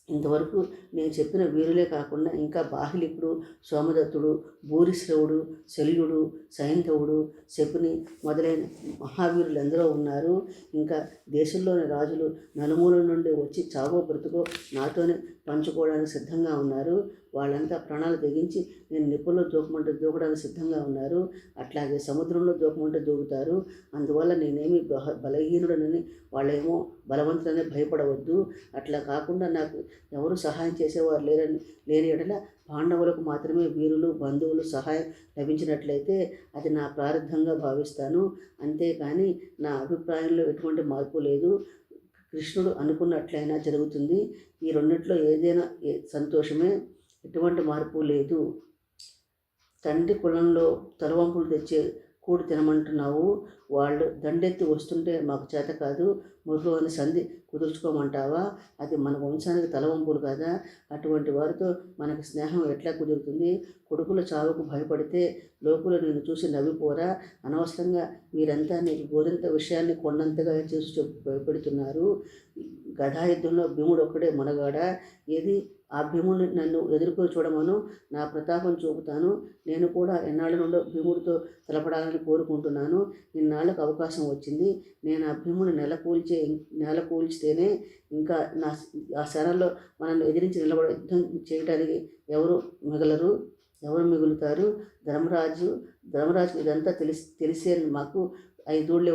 ఇంతవరకు నేను చెప్పిన వీరులే కాకుండా ఇంకా బాహ్లికుడు, సోమదత్తుడు, భూరిశ్రవుడు, శల్యుడు, సైంధవుడు, శకుని మొదలైన మహావీరులు ఎందరో ఉన్నారు. ఇంకా దేశంలోని రాజులు నలుమూల నుండి వచ్చి చావో బ్రతుకో నాతోనే పంచుకోవడానికి సిద్ధంగా ఉన్నారు. వాళ్ళంతా ప్రాణాలు తెగించి నేను నిప్పుల్లో దూకమంటే దూకడానికి సిద్ధంగా ఉన్నారు. అట్లాగే సముద్రంలో దూకమంటే దూకుతారు. అందువల్ల నేనేమి బలహీనుడనని వాళ్ళేమో బలవంతులని భయపడవద్దు. అట్లా కాకుండా నాకు ఎవరు సహాయం చేసేవారు లేని ఎడల పాండవులకు మాత్రమే వీరులు బంధువులు సహాయం లభించినట్లయితే అది నా ప్రారంధంగా భావిస్తాను. అంతేకాని నా అభిప్రాయంలో ఎటువంటి మార్పు లేదు. కృష్ణుడు అనుకున్నట్లయినా జరుగుతుంది. ఈ రెండిట్లో ఏదైనా సంతోషమే, ఎటువంటి మార్పు లేదు. తండ్రి కులంలో తలవంపులు తెచ్చే కూడు తినమంటున్నావు. వాళ్ళు దండెత్తి వస్తుంటే మాకు చేత కాదు, ముర్రు అని సంధి కుదుర్చుకోమంటావా? అది మన వంశానికి తలవంపులు కదా. అటువంటి వారితో మనకి స్నేహం ఎట్లా కుదురుతుంది? కొడుకుల చావుకు భయపడితే లోకులు నేను చూసి నవ్విపోరా? అనవసరంగా మీరంతా నీకు గోరింత విషయాన్ని కొండంతగా చూసి భయపెడుతున్నారు. గదాయుద్ధంలో భీముడు ఒక్కడే మనగాడా? ఏది ఆ భీముడిని నన్ను ఎదుర్కొని చూడమను, నా ప్రతాపం చూపుతాను. నేను కూడా ఎన్నాళ్ళ నుండో భీముడితో తలపడాలని కోరుకుంటున్నాను. ఇన్నాళ్ళకు అవకాశం వచ్చింది. నేను ఆ భీముడిని నేల కూల్చితేనే ఇంకా ఆ శరణలో మనల్ని ఎదిరించి యుద్ధం చేయడానికి ఎవరు మిగులుతారు? ధర్మరాజుకి ఇదంతా తెలిసే మాకు 5 ఊళ్ళు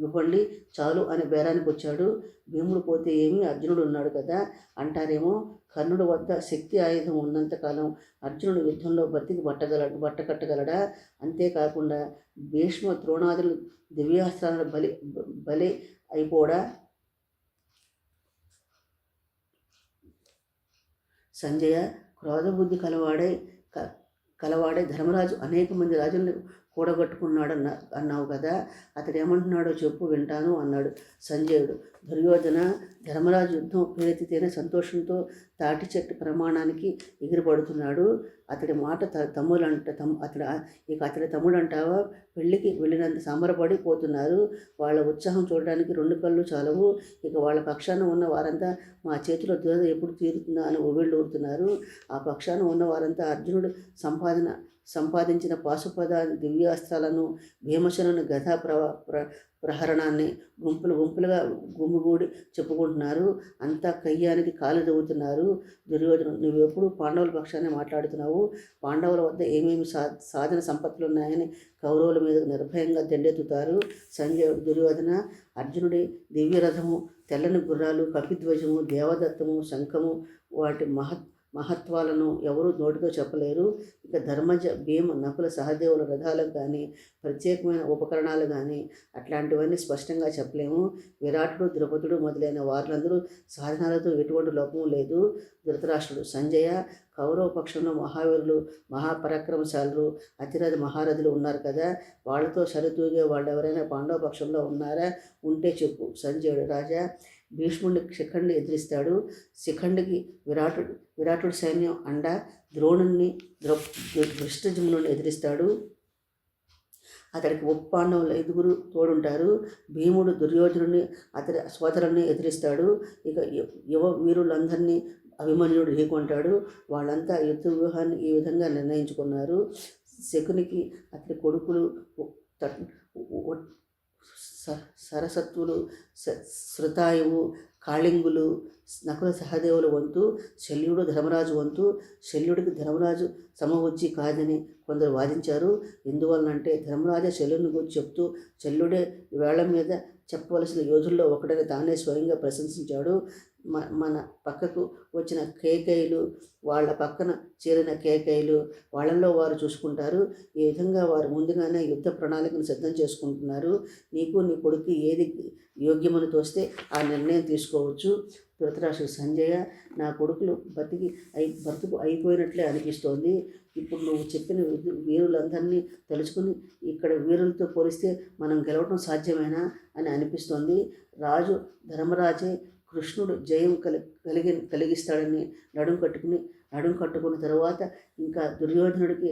ఇవ్వండి చాలు అని బేరానికి వచ్చాడు. భీముడు పోతే ఏమి, అర్జునుడు ఉన్నాడు కదా అంటారేమో. కర్ణుడు వద్ద శక్తి ఆయుధం ఉన్నంతకాలం అర్జునుడు యుద్ధంలో బట్టకట్టగలడా? అంతేకాకుండా భీష్మ ద్రోణాదులు దివ్యాస్త్రాలను బలి అయిపోడా? సంజయ క్రోధబుద్ధి కలవాడే ధర్మరాజు అనేక మంది రాజులను కూడగట్టుకున్నాడు అన్నావు కదా. అతడు ఏమంటున్నాడో చెప్పు, వింటాను అన్నాడు సంజయుడు. దుర్యోధన, ధర్మరాజు యుద్ధం పేరెత్తితేనే సంతోషంతో తాటి చెట్టు ప్రమాణానికి ఎగిరిపడుతున్నాడు. అతడి మాట అతడి తమ్ముడు అంటావా? పెళ్ళికి వెళ్ళినంత సంబరపడిపోతున్నారు. వాళ్ళ ఉత్సాహం చూడడానికి 2 కళ్ళు చాలవు. ఇక వాళ్ళ పక్షాన ఉన్న వారంతా మా చేతిలో దురద ఎప్పుడు తీరుతుందా అని ఊరుతున్నారు. ఆ పక్షాన ఉన్న వారంతా అర్జునుడు సంపాదించిన పాశుపద దివ్యాస్త్రాలను, భీమసేనుని గదా ప్రహరణాన్ని గుంపులుగా గుమ్మిగూడి చెప్పుకుంటున్నారు. అంతా కయ్యానికి కాలు దవ్వుతున్నారు. దుర్యోధను, నువ్వెప్పుడు పాండవుల పక్షాన్ని మాట్లాడుతున్నావు. పాండవుల వద్ద ఏమేమి సాధన సంపత్తులు ఉన్నాయని కౌరవుల మీద నిర్భయంగా దండెత్తుతారు. సంజయుడు, దుర్యోధన, అర్జునుడి దివ్యరథము, తెల్లని గుర్రాలు, కపిధ్వజము, దేవదత్తము, శంఖము వాటి మహత్వాలను ఎవరూ నోటితో చెప్పలేరు. ఇక ధర్మజ, భీమ, నకుల, సహదేవుల రథాలకు కానీ ప్రత్యేకమైన ఉపకరణాలు కానీ అట్లాంటివన్నీ స్పష్టంగా చెప్పలేము. విరాటుడు, ద్రౌపదుడు మొదలైన వారందరూ సాధనాలతో ఎటువంటి లోపము లేదు. ధృతరాష్ట్రుడు, సంజయ, కౌరవ పక్షంలో మహావీరులు, మహాపరాక్రమశాలులు, అతిరథ మహారథులు ఉన్నారు కదా. వాళ్ళతో సరితూగే వాళ్ళు ఎవరైనా పాండవ పక్షంలో ఉన్నారా? ఉంటే చెప్పు. సంజయుడు, రాజా, భీష్ముడిని శిఖండి ఎదిరిస్తాడు. శిఖండికి విరాటుడి సైన్యం అండ. ద్రోణుణ్ణి దృష్టజుమ్నుని ఎదిరిస్తాడు. అతడికి పాండవులు 5 తోడుంటారు. భీముడు దుర్యోధనుని అతడి సోదరుని ఎదిరిస్తాడు. ఇక యువ వీరులందరినీ అభిమన్యుడు ఢీకొంటాడు. వాళ్ళంతా యుద్ధ వ్యూహాన్ని ఈ విధంగా నిర్ణయించుకున్నారు. శకునికి అతడి కొడుకులు సరసత్తులు, శృతాయువు, కాళింగులు, నకుల, సహదేవుల వంతు, శల్యుడు ధర్మరాజు వంతు. శల్యుడికి ధర్మరాజు సమవుజ్జి కాదని కొందరు వాదించారు. ఎందువలనంటే ధర్మరాజే శల్యుని గురించి చెప్తూ శల్యుడే వేళ్ల మీద చెప్పవలసిన యోధుల్లో ఒకడని తానే స్వయంగా ప్రశంసించాడు. మన పక్కకు వచ్చిన కేకైలు, వాళ్ళ పక్కన చేరిన కేకైలు, వాళ్ళల్లో వారు చూసుకుంటారు. ఈ విధంగా వారు ముందుగానే యుద్ధ ప్రణాళికను సిద్ధం చేసుకుంటున్నారు. నీకు నీ కొడుకు ఏది యోగ్యమని తోస్తే ఆ నిర్ణయం తీసుకోవచ్చు. ధృతరాష్ట్రుడు, సంజయ, నా కొడుకులు బ్రతుకు అయిపోయినట్లే అనిపిస్తోంది. ఇప్పుడు నువ్వు చెప్పిన వీరులందరినీ తలుచుకుని ఇక్కడ వీరులతో పోలిస్తే మనం గెలవడం సాధ్యమేనా అని అనిపిస్తోంది. రాజు ధర్మరాజే కృష్ణుడు జయం కలిగిస్తాడని నడుం కట్టుకున్న తరువాత ఇంకా దుర్యోధనుడికి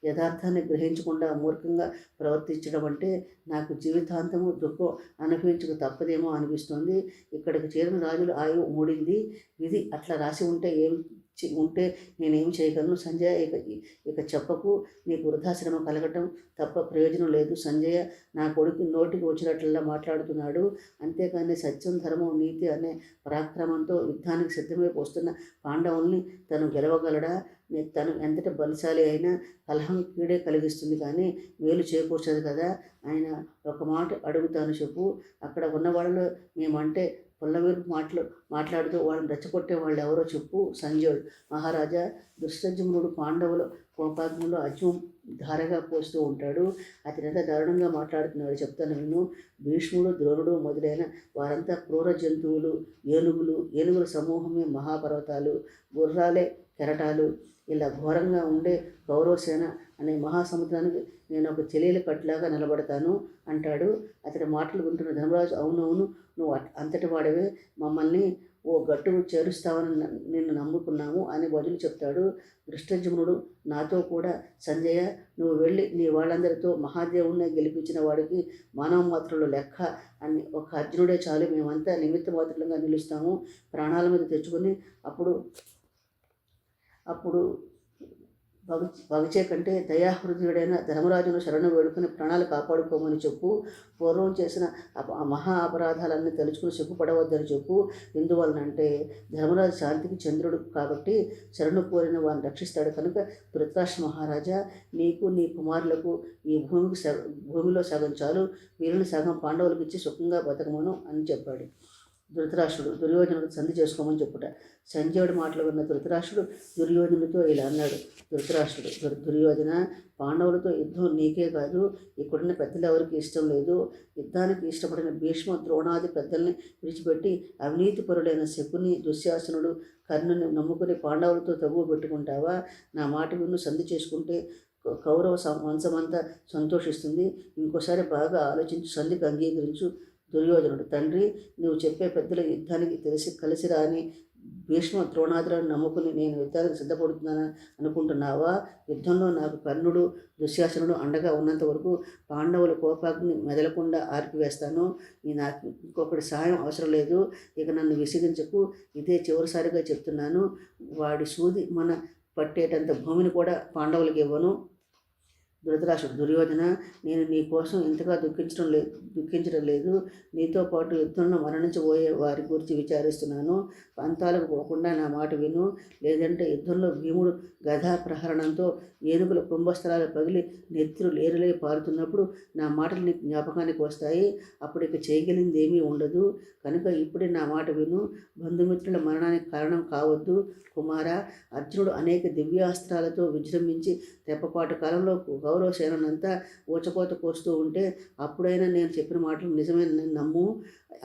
యథార్థాన్ని గ్రహించకుండా మూర్ఖంగా ప్రవర్తించడం అంటే నాకు జీవితాంతము దుఃఖం అనుభవించక తప్పదేమో అనిపిస్తోంది. ఇక్కడికి చేరిన రాజులు ఆయువు మూడింది. విధి అట్లా రాసి ఉంటే ఏం ఉంటే నేనేం చేయగలను సంజయ, ఇక ఇక చెప్పకు, నీకు వృద్ధాశ్రమ కలగటం తప్ప ప్రయోజనం లేదు సంజయ. నా కొడుకు నోటికి వచ్చినట్లలా మాట్లాడుతున్నాడు. అంతేకాని సత్యం, ధర్మం, నీతి అనే పరాక్రమంతో యుద్ధానికి సిద్ధమై పోస్తున్న పాండవుల్ని తను గెలవగలడా? తను ఎంతటి బలశాలి అయినా కలహం కీడే కలిగిస్తుంది కానీ మేలు చేకూర్చదు కదా. ఆయన ఒక మాట అడుగుతాను చెప్పు. అక్కడ ఉన్న వాళ్ళలో మేమంటే పుల్లవీరు మాట్లాడుతూ వాళ్ళని రెచ్చగొట్టే వాళ్ళు ఎవరో చెప్పు సంజయుడు. మహారాజా, దుష్టజమునుడు పాండవుల కోపాగ్నిలో అజ్యం ధారగా పోస్తూ ఉంటాడు. అతనంతా దారుణంగా మాట్లాడుతున్నాడు, చెప్తాను విను. భీష్ముడు, ద్రోణుడు మొదలైన వారంతా క్రూర జంతువులు, ఏనుగుల సమూహమే మహాపర్వతాలు, గుర్రాలే కెరటాలు. ఇలా ఘోరంగా ఉండే కౌరవసేన అనే మహాసముద్రానికి నేను ఒక చెల్లెలి కట్టులాగా నిలబడతాను అంటాడు. అతడి మాటలు వింటున్న ధర్మరాజు, అవునవును, నువ్వు అంతటి వాడివే, మమ్మల్ని ఓ గట్టుకు చేరుస్తావని నిన్ను నమ్ముకున్నాము అని బదులు చెప్తాడు. దృష్టజమునుడు నాతో కూడా సంజయ, నువ్వు వెళ్ళి నీ వాళ్ళందరితో మహాదేవుణ్ణి గెలిపించిన వాడికి మానవ మాత్రలు లెక్క అని ఒక అర్జునుడే చాలు, మేమంతా నిమిత్త మాత్రులుగా నిలుస్తాము, ప్రాణాల మీద తెచ్చుకొని అప్పుడు భగచే కంటే దయాహృదయుడైన ధర్మరాజును శరణు వేడుకుని ప్రాణాలు కాపాడుకోమని చెప్పు. పూర్వం చేసిన మహా అపరాధాలన్నీ తలుచుకుని సిగ్గుపడవద్దని చెప్పు. ఎందువలనంటే ధర్మరాజు శాంతికి చంద్రుడు కాబట్టి శరణు కోరిన వారిని రక్షిస్తాడు కనుక. ధృతరాష్ట్ర మహారాజా, నీకు నీ కుమారులకు ఈ భూమిలో సగం చాలు, వీరిని సగం పాండవులకు ఇచ్చి సుఖంగా బతకమను అని చెప్పాడు. ధృతరాష్ట్రుడు దుర్యోధనుడు సంధి చేసుకోమని చెప్పుట. సంజయుడి మాటలు విన్న ధృతరాష్ట్రుడు దుర్యోధనుడితో ఇలా అన్నాడు. దుర్యోధన, పాండవులతో యుద్ధం నీకే కాదు, ఇక్కడున్న పెద్దలు ఎవరికి ఇష్టం లేదు. యుద్ధానికి ఇష్టపడిన భీష్మ, ద్రోణాది పెద్దల్ని విడిచిపెట్టి అవినీతిపరులైన శకుని, దుశ్శాసనుడు, కర్ణుని నమ్ముకుని పాండవులతో తగువ పెట్టుకుంటావా? నా మాట విను, సంధి చేసుకుంటే కౌరవ వంశమంతా సంతోషిస్తుంది. ఇంకోసారి బాగా ఆలోచించి సంధికి అంగీకరించు. దుర్యోధనుడు, తండ్రి, నువ్వు చెప్పే పెద్దల యుద్ధానికి కలిసి రాని భీష్మ, ద్రోణాదులను నమ్ముకుని నేను యుద్ధానికి సిద్ధపడుతున్నాను అనుకుంటున్నావా? యుద్ధంలో నాకు కర్ణుడు, దుశ్శాసనుడు అండగా ఉన్నంత వరకు పాండవుల కోపాగ్ని మెదలకుండా ఆర్పివేస్తాను. నాకు ఇంకొకటి సాయం అవసరం లేదు. ఇక నన్ను విసిగించకు. ఇదే చివరిసారిగా చెప్తున్నాను. వాడి సూది మన పట్టేటంత భూమిని కూడా పాండవులకు ఇవ్వను. ధృతరాష్ట్రుడు, దుర్యోధన, నేను నీ కోసం ఇంతగా దుఃఖించడం లేదు. నీతో పాటు యుద్ధంలో మరణించబోయే వారి గురించి విచారిస్తున్నాను. పంతాలకు పోకుండా నా మాట విను. లేదంటే యుద్ధంలో భీముడు గదా ప్రహరణంతో ఏనుగుల కుంభస్థలాలు పగిలి నెత్తురు లేరులై పారుతున్నప్పుడు నా మాటలు నీకు జ్ఞాపకానికి వస్తాయి. అప్పుడు ఇక చేయగలిగింది ఏమీ ఉండదు. కనుక ఇప్పుడే నా మాట విను. బంధుమిత్రుల మరణానికి కారణం కావద్దు. కుమార, అర్జునుడు అనేక దివ్యాస్త్రాలతో విజృంభించి రెప్పపాటు కాలంలో కౌరవ సేనంతా ఊచకోత కోస్తూ ఉంటే అప్పుడైనా నేను చెప్పిన మాటలు నిజమే నమ్ము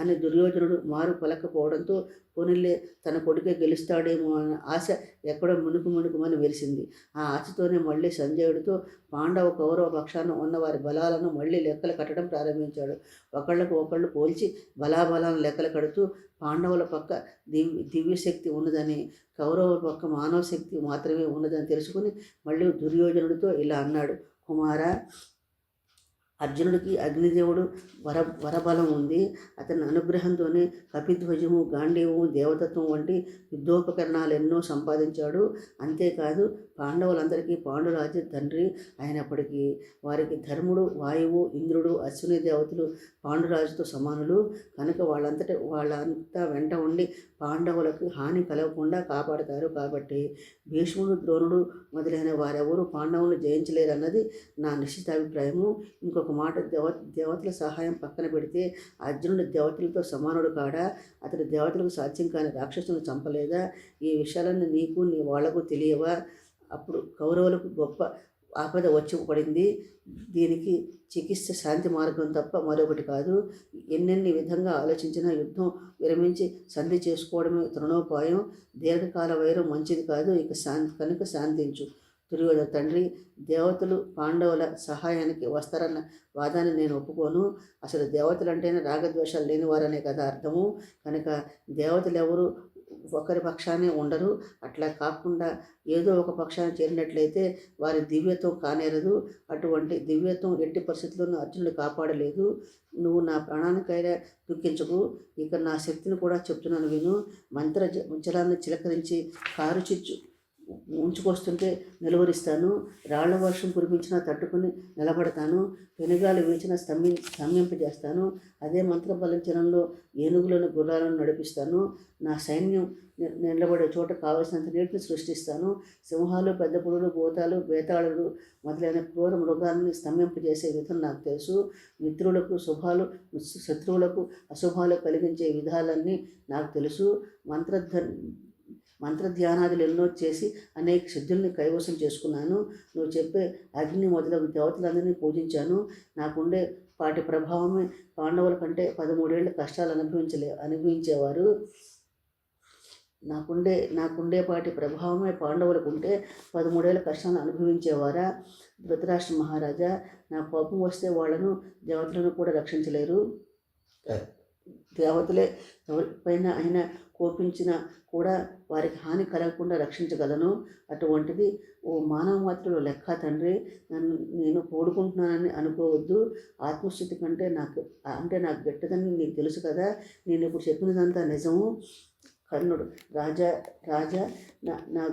అని దుర్యోధనుడు మారు పలకపోవడంతో పోనిల్లే తన కొడుకే గెలుస్తాడేమో అన్న ఆశ ఎక్కడో మునుకుమని వెలిసింది. ఆ ఆశతోనే మళ్ళీ సంజయుడితో పాండవ కౌరవ పక్షాన ఉన్న వారి బలాలను మళ్ళీ లెక్కలు కట్టడం ప్రారంభించాడు. ఒకళ్ళు పోల్చి బలాబలాలను లెక్కలు కడుతూ పాండవుల పక్క దివ్యశక్తి ఉన్నదని, కౌరవుల పక్క మానవ శక్తి మాత్రమే ఉన్నదని తెలుసుకుని మళ్ళీ దుర్యోధనుడితో ఇలా అన్నాడు. కుమార, అర్జునుడికి అగ్నిదేవుడు వరబలం ఉంది. అతని అనుగ్రహంతోనే కపిధ్వజము, గాంధీవము, దేవతత్వం వంటి యుద్ధోపకరణాలు ఎన్నో సంపాదించాడు. అంతేకాదు పాండవులందరికీ పాండురాజు తండ్రి అయినప్పటికీ వారికి ధర్ముడు, వాయువు, ఇంద్రుడు, అశ్విని దేవతలు పాండురాజుతో సమానులు కనుక వాళ్ళంతా వెంట ఉండి పాండవులకు హాని కలగకుండా కాపాడతారు. కాబట్టి భీష్ముడు, ద్రోణుడు మొదలైన వారెవరూ పాండవులను జయించలేరన్నది నా నిశ్చితాభిప్రాయము. ఇంకొక మాట, దేవతల సహాయం పక్కన పెడితే అర్జునుడు దేవతలతో సమానుడు కాడా? అతడు దేవతలకు సాధ్యం కాని రాక్షసులను చంపలేదా? ఈ విషయాలన్నీ నీకు నీ వాళ్లకు తెలియవా? అప్పుడు కౌరవులకు గొప్ప ఆపద వచ్చి పడింది. దీనికి చికిత్స శాంతి మార్గం తప్ప మరొకటి కాదు. ఎన్నెన్ని విధంగా ఆలోచించినా యుద్ధం విరమించి సంధి చేసుకోవడమే తృణోపాయం. దీర్ఘకాల వైరం మంచిది కాదు. కనుక శాంతించు. దుర్యోధన, తండ్రి, దేవతలు పాండవుల సహాయానికి వస్తారన్న వాదాన్ని నేను ఒప్పుకోను. అసలు దేవతలు అంటేనే రాగద్వేషాలు లేనివారనే కదా అర్థము. కనుక దేవతలు ఎవరు ఒకరి పక్షానే ఉండరు. అట్లా కాకుండా ఏదో ఒక పక్షాన చేరినట్లయితే వారి దివ్యత్వం కానేరదు. అటువంటి దివ్యత్వం ఎట్టి పరిస్థితుల్లోనూ అర్జునుడు కాపాడలేదు. నువ్వు నా ప్రాణానికైనా దుఃఖించకు. ఇక నా శక్తిని కూడా చెప్తున్నాను విను. జలాన్ని చిలకరించి కారు చిచ్చు ఉంచుకొస్తుంటే నిలువరిస్తాను. రాళ్ల వర్షం కురిపించినా తట్టుకుని నిలబడతాను. పెనుగాలి వీచిన స్తంభింపజేస్తాను. అదే మంత్రబలించడంలో ఏనుగులను గుర్రాలను నడిపిస్తాను. నా సైన్యం నిలబడే చోట కావలసినంత నీటిని సృష్టిస్తాను. సింహాలు, పెద్ద పులులు, భూతాలు, బేతాళులు మొదలైన క్రూర మృగాల్ని స్తంభింపజేసే విధం నాకు తెలుసు. మిత్రులకు శుభాలు, శత్రువులకు అశుభాలు కలిగించే విధాలన్నీ నాకు తెలుసు. మంత్రధ్యానాదులు ఎన్నో చేసి అనేక సిద్ధుల్ని కైవసం చేసుకున్నాను. నువ్వు చెప్పే అగ్ని మొదలగు దేవతలందరినీ పూజించాను. నాకుండే వాటి ప్రభావమే పాండవుల కంటే 13 ఏళ్ళ కష్టాలు అనుభవించేవారు. నాకుండేపాటి ప్రభావమే పాండవులకు ఉంటే 13 ఏళ్ళ కష్టాలను అనుభవించేవారా? ధృతరాష్ట్ర మహారాజా, నా కోపం వస్తే వాళ్ళను దేవతలను కూడా రక్షించలేరు. దేవతలే ఎవరిపైన అయినా కోపించినా కూడా వారికి హాని కలగకుండా రక్షించగలను. అటువంటిది ఓ మానవ మాత్రులు లెక్క తండ్రి, నేను పోడుకుంటున్నానని అనుకోవద్దు. ఆత్మస్థితి కంటే నాకు గట్టిదని నీకు తెలుసు కదా. నేను ఇప్పుడు చెప్పినదంతా నిజము. కర్ణుడు, రాజా నా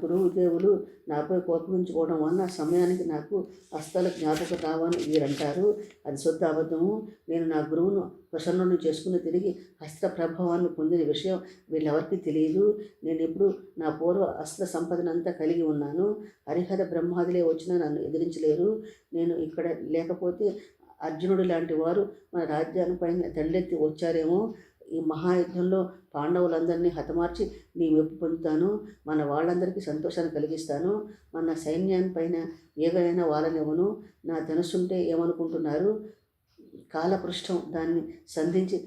గురువు దేవులు నాపై కోపగించుకోవడం వలన సమయానికి నాకు హస్తాల జ్ఞాపకం రావని వీరంటారు. అది శుద్ధ అబద్ధము. నేను నా గురువును ప్రసన్నుని చేసుకుని తిరిగి అస్త్ర ప్రభావాన్ని పొందిన విషయం వీళ్ళెవరికీ తెలియదు. నేను ఇప్పుడు నా పూర్వ అస్త్ర సంపదనంతా కలిగి ఉన్నాను. హరిహర బ్రహ్మాదులే వచ్చినా నన్ను ఎదిరించలేరు. నేను ఇక్కడ లేకపోతే అర్జునుడు లాంటి వారు మన రాజ్యానిపైన దండెత్తి వచ్చారేమో. ఈ మహాయుద్ధంలో పాండవులందరినీ హతమార్చి నీ మెప్పు పొందుతాను. మన వాళ్ళందరికీ సంతోషాన్ని కలిగిస్తాను. మన సైన్యానిపైన ఏగైనా వాళ్ళనివ్వను. నా ధనుస్సుంటే ఏమనుకుంటున్నారు? కాలపృష్ఠం దాన్ని సంధించి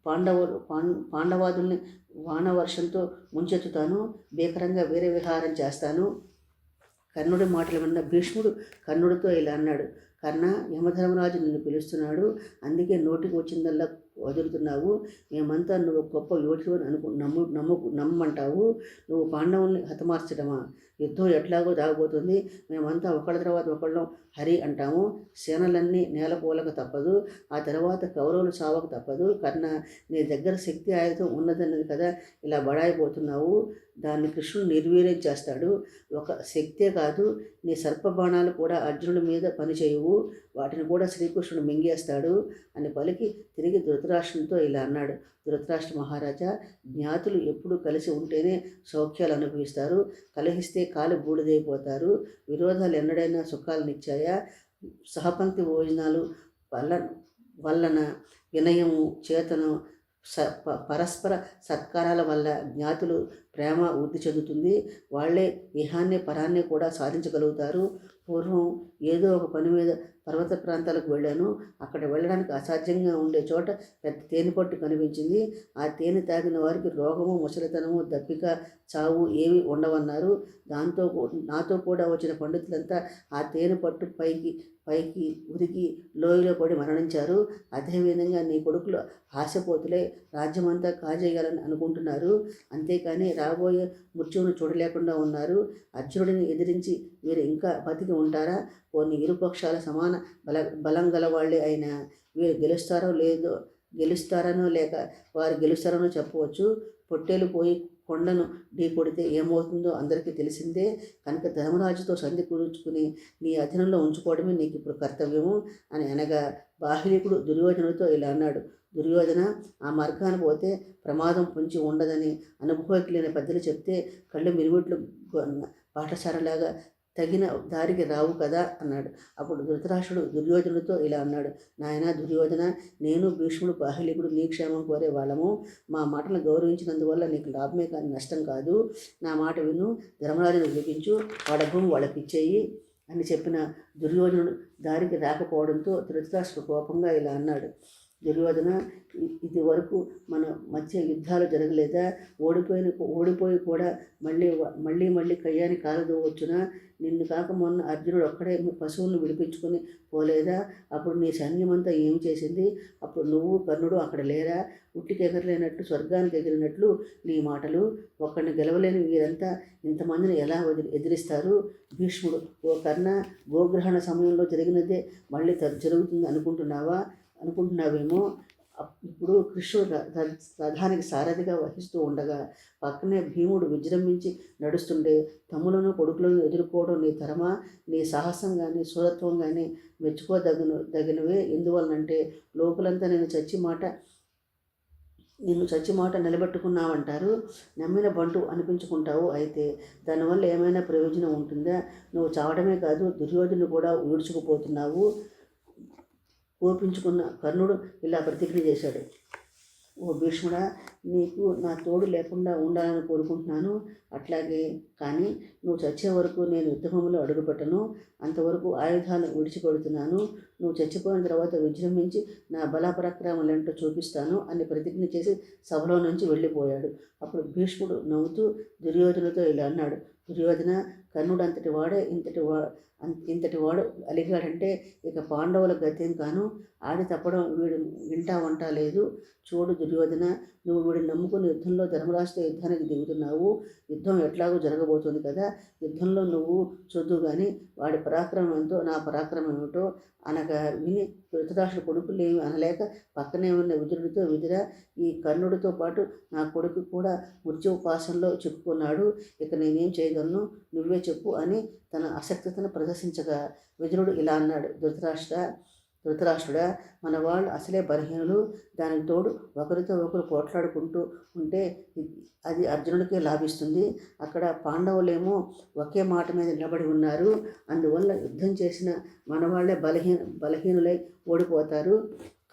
పాండవాదుల్ని వానవర్షంతో ముంచెత్తుతాను. భీకరంగా వేరే విహారం చేస్తాను. కర్ణుడి మాటలు విన్న భీష్ముడు కర్ణుడితో ఇలా అన్నాడు. కర్ణ, యమధర్మరాజు నిన్ను పిలుస్తున్నాడు. అందుకే నోటికి వచ్చిందల్లా వదులుతున్నావు. మేమంతా నువ్వు గొప్ప యోధువు అని నమ్మంటావు. నువ్వు పాండవుల్ని హతమార్చడమా? యుద్ధం ఎట్లాగో దాగబోతుంది. మేమంతా ఒకళ్ళ తర్వాత ఒకళ్ళం హరి అంటాము. సేనలన్నీ నేలపోలక తప్పదు. ఆ తర్వాత కౌరవులు సావక తప్పదు. కర్ణ, నీ దగ్గర శక్తి ఆయుధం ఉన్నదన్నది కదా ఇలా బడాయిపోతున్నావు. దాన్ని కృష్ణుడు నిర్వీర్యం చేస్తాడు. ఒక శక్తే కాదు, నీ సర్పబాణాలు కూడా అర్జునుడి మీద పనిచేయవు. వాటిని కూడా శ్రీకృష్ణుడు మింగేస్తాడు అని పలికి తిరిగి ధృతరాష్ట్రునితో ఇలా అన్నాడు. ధృతరాష్ట్ర మహారాజా, జ్ఞాతులు ఎప్పుడు కలిసి ఉంటేనే సౌఖ్యాలు అనుభవిస్తారు. కలహిస్తే కాలు బూడిదైపోతారు. విరోధాలు ఎన్నడైనా సుఖాలనిచ్చాయా? సహపంక్తి భోజనాలు వల్లన వినయము, చేతనం, పరస్పర సత్కారాల వల్ల జ్ఞాతులు ప్రేమ వృద్ధి చెందుతుంది. వాళ్లే ఇహాన్ని పరాన్ని కూడా సాధించగలుగుతారు. పూర్వం ఏదో ఒక పని మీద పర్వత ప్రాంతాలకు వెళ్ళాను. అక్కడ వెళ్ళడానికి అసాధ్యంగా ఉండే చోట పెద్ద తేనె పట్టు కనిపించింది. ఆ తేనె తాగిన వారికి రోగము, ముసలితనము, దప్పిక, చావు ఏవి ఉండవన్నారు. నాతో కూడా వచ్చిన పండితులంతా ఆ తేనె పట్టు పైకి ఉరికి లోయలో పడి మరణించారు. అదేవిధంగా నీ కొడుకులు ఆశపోతులే రాజ్యమంతా కాజేయాలని అనుకుంటున్నారు. అంతేకాని రాబోయే మృత్యువును చూడలేకుండా ఉన్నారు. అర్జునుడిని ఎదిరించి వీరు ఇంకా బతికి ఉంటారా? కొన్ని ఇరుపక్షాల సమాన బలం గల వాళ్ళే అయినా వీరు గెలుస్తారనో లేక వారు గెలుస్తారనో చెప్పవచ్చు. పొట్టేలు పోయి కొండను ఢీ కొడితే ఏమవుతుందో అందరికీ తెలిసిందే. కనుక ధర్మరాజుతో సంధి కూర్చుకుని నీ అధీనంలో ఉంచుకోవడమే నీకు ఇప్పుడు కర్తవ్యము అని అనగా బాహ్లికుడు దుర్యోధనుడితో ఇలా అన్నాడు. దుర్యోధన, ఆ మార్గాన పోతే ప్రమాదం పొంచి ఉండదని అనుభవకి లేని పెద్దలు చెప్తే కళ్ళు మిరుమిట్లు పాఠశాలలాగా తగిన దారికి రావు కదా అన్నాడు. అప్పుడు ధృతరాష్ట్రుడు దుర్యోధనుడితో ఇలా అన్నాడు. నాయన దుర్యోధన, నేను, భీష్ముడు, బాహ్లికుడు నీ క్షేమం కోరే వాళ్ళము. మా మాటలను గౌరవించినందువల్ల నీకు లాభమే కానీ నష్టం కాదు. నా మాట విను, ధర్మరాజును పిలిపించు, వాడ భూమి వాళ్ళకి ఇచ్చేయి అని చెప్పిన దుర్యోధనుడు దారికి రాకపోవడంతో ధృతరాష్ట్రుడు కోపంగా ఇలా అన్నాడు. దుర్యోధన, ఇది వరకు మన మధ్య యుద్ధాలు జరగలేదా? ఓడిపోయి కూడా మళ్ళీ మళ్ళీ కయ్యాన్ని కాలదూవచ్చునా? నిన్ను కాక మొన్న అర్జునుడు ఒక్కడే పశువులను విడిపించుకొని పోలేదా? అప్పుడు నీ సైన్యమంతా ఏం చేసింది? అప్పుడు నువ్వు కర్ణుడు అక్కడ లేరా? ఉట్టికి ఎగరలేనట్లు స్వర్గానికి ఎగిరినట్లు నీ మాటలు. ఒక్కడిని గెలవలేని వీరంతా ఇంతమందిని ఎలా ఎదిరిస్తారు? భీష్ముడు, ఓ కర్ణ, గోగ్రహణ సమయంలో జరిగినదే మళ్ళీ జరుగుతుంది అనుకుంటున్నావేమో. ఇప్పుడు కృష్ణుడు రథానికి సారథిగా వహిస్తూ ఉండగా పక్కనే భీముడు విజృంభించి నడుస్తుండే తమ్ములను కొడుకులను ఎదుర్కోవడం నీ తరమా? నీ సాహసం కానీ శూరత్వం కానీ మెచ్చుకోదగినవే. ఎందువలనంటే లోకులంతా నిన్ను చచ్చి మాట నిలబెట్టుకున్నావంటారు. నమ్మిన బంటు అనిపించుకుంటావు. అయితే దానివల్ల ఏమైనా ప్రయోజనం ఉంటుందా? నువ్వు చావడమే కాదు, దుర్యోధను కూడా ఈడ్చుకుపోతున్నావు. కోపించుకున్న కర్ణుడు ఇలా ప్రతిజ్ఞ చేశాడు. ఓ భీష్ముడా, నీకు నా తోడు లేకుండా ఉండాలని కోరుకుంటున్నాను. అట్లాగే, కానీ నువ్వు చచ్చే వరకు నేను యుద్ధభూమిలో అడుగుపెట్టను. అంతవరకు ఆయుధాలు విడిచిపెడుతున్నాను. నువ్వు చచ్చిపోయిన తర్వాత విజృంభించి నా బలపరాక్రమాలేంటో చూపిస్తాను అని ప్రతిజ్ఞ చేసి సభలో నుంచి వెళ్ళిపోయాడు. అప్పుడు భీష్ముడు నవ్వుతూ దుర్యోధనతో ఇలా అన్నాడు. దుర్యోధన, కర్ణుడు ఇంతటి వాడు అలిగాడంటే ఇక పాండవుల గత్యం కాను. ఆడి తప్పడం వీడు వంట లేదు. చూడు దుర్యోధన, నువ్వు వీడిని నమ్ముకుని యుద్ధంలో ధర్మరాజుతో యుద్ధానికి దిగుతున్నావు. యుద్ధం ఎట్లాగో జరగబోతుంది కదా. యుద్ధంలో నువ్వు చొద్దు కానీ వాడి పరాక్రమం ఎంతో నా పరాక్రమం ఏమిటో అనగా విని ధృతరాష్ట్రుడి కొడుకులు ఏమి అనలేక పక్కనే ఉన్న విదురుడితో, విదురా, ఈ కర్ణుడితో పాటు నా కొడుకు కూడా మృత్యుపాసంలో చిక్కుకున్నాడు. ఇక నేనేం చేయగలను? నువ్వే చెప్పు అని తన అసక్తతను ప్రదర్శించగా విదురుడు ఇలా అన్నాడు. ధృతరాష్ట్రుడా, మన వాళ్ళు అసలే బలహీనులు. దానికి తోడు ఒకరితో ఒకరు పోట్లాడుకుంటూ ఉంటే అది అర్జునుడికే లాభిస్తుంది. అక్కడ పాండవులేమో ఒకే మాట మీద నిలబడి ఉన్నారు. అందువల్ల యుద్ధం చేసిన మన వాళ్ళే బలహీనులై ఓడిపోతారు.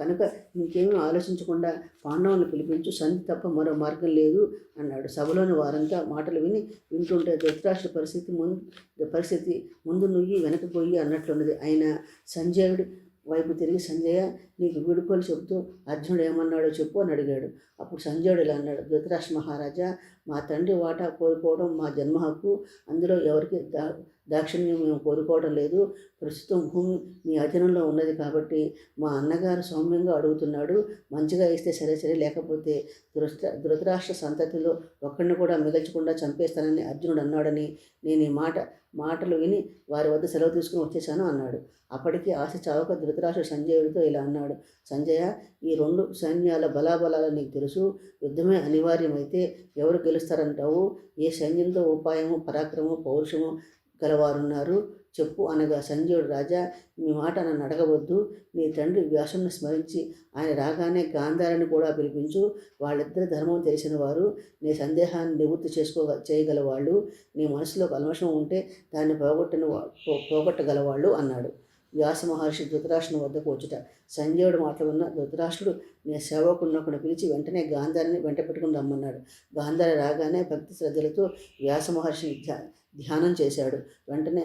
కనుక ఇంకేమీ ఆలోచించకుండా పాండవులను పిలిపించు, సంధి తప్ప మరో మార్గం లేదు అన్నాడు. సభలోని వారంతా మాటలు వింటుంటే ధృతరాష్ట్ర పరిస్థితి ముందు నుయ్యి వెనక పోయి అన్నట్లున్నది. అయినా సంజయుడి వైపు తిరిగి, సంజయ, నీకు వీడుకోలు చెబుతూ అర్జునుడు ఏమన్నాడో చెప్పు అని అడిగాడు. అప్పుడు సంజయుడు ఇలా అన్నాడు. ధృతరాష్ట్ర మహారాజా, మా తండ్రి వాటా కోరుకోవడం మా జన్మ హక్కు. అందులో ఎవరికి దాక్షిణ్యం మేము కోరుకోవడం లేదు. ప్రస్తుతం భూమి మీ అధీనంలో ఉన్నది కాబట్టి మా అన్నగారు సౌమ్యంగా అడుగుతున్నాడు. మంచిగా ఇస్తే సరే, లేకపోతే ధృతరాష్ట్ర సంతతిలో ఒక్కడిని కూడా మిగల్చకుండా చంపేస్తానని అర్జునుడు అన్నాడని నేను ఈ మాటలు విని వారి వద్ద సెలవు తీసుకుని వచ్చేశాను అన్నాడు. అప్పటికి ఆశ చావక ధృతరాష్ట్ర సంజయుడితో ఇలా అన్నాడు. సంజయ, ఈ రెండు సైన్యాల బలాబలాలు నీకు తెలుసు. యుద్ధమే అనివార్యమైతే ఎవరు గెలుస్తారంటావు? ఏ సైన్యంతో ఉపాయము, పరాక్రమము, పౌరుషము గలవారున్నారు చెప్పు అనగా సంజయుడు, రాజా, మీ మాట నన్ను అడగవద్దు. నీ తండ్రి వ్యాసుని స్మరించి ఆయన రాగానే గాంధారిని కూడా పిలిపించు. వాళ్ళిద్దరి ధర్మం తెలిసిన వారు, నీ సందేహాన్ని నివృత్తి చేయగలవాళ్ళు. నీ మనసులో కల్మషం ఉంటే దాన్ని పోగొట్టగలవాళ్ళు అన్నాడు. వ్యాస మహర్షి ధృతరాష్ట్రుని వద్దకు వచ్చుట. సంజయుడు మాటలు విన్న ధృతరాష్ట్రుడు నీ సేవకున్నొకడు పిలిచి వెంటనే గాంధారిని వెంట పెట్టుకుని రమ్మన్నాడు. గాంధారి రాగానే భక్తి శ్రద్ధలతో వ్యాస మహర్షిని ధ్యానం చేశాడు. వెంటనే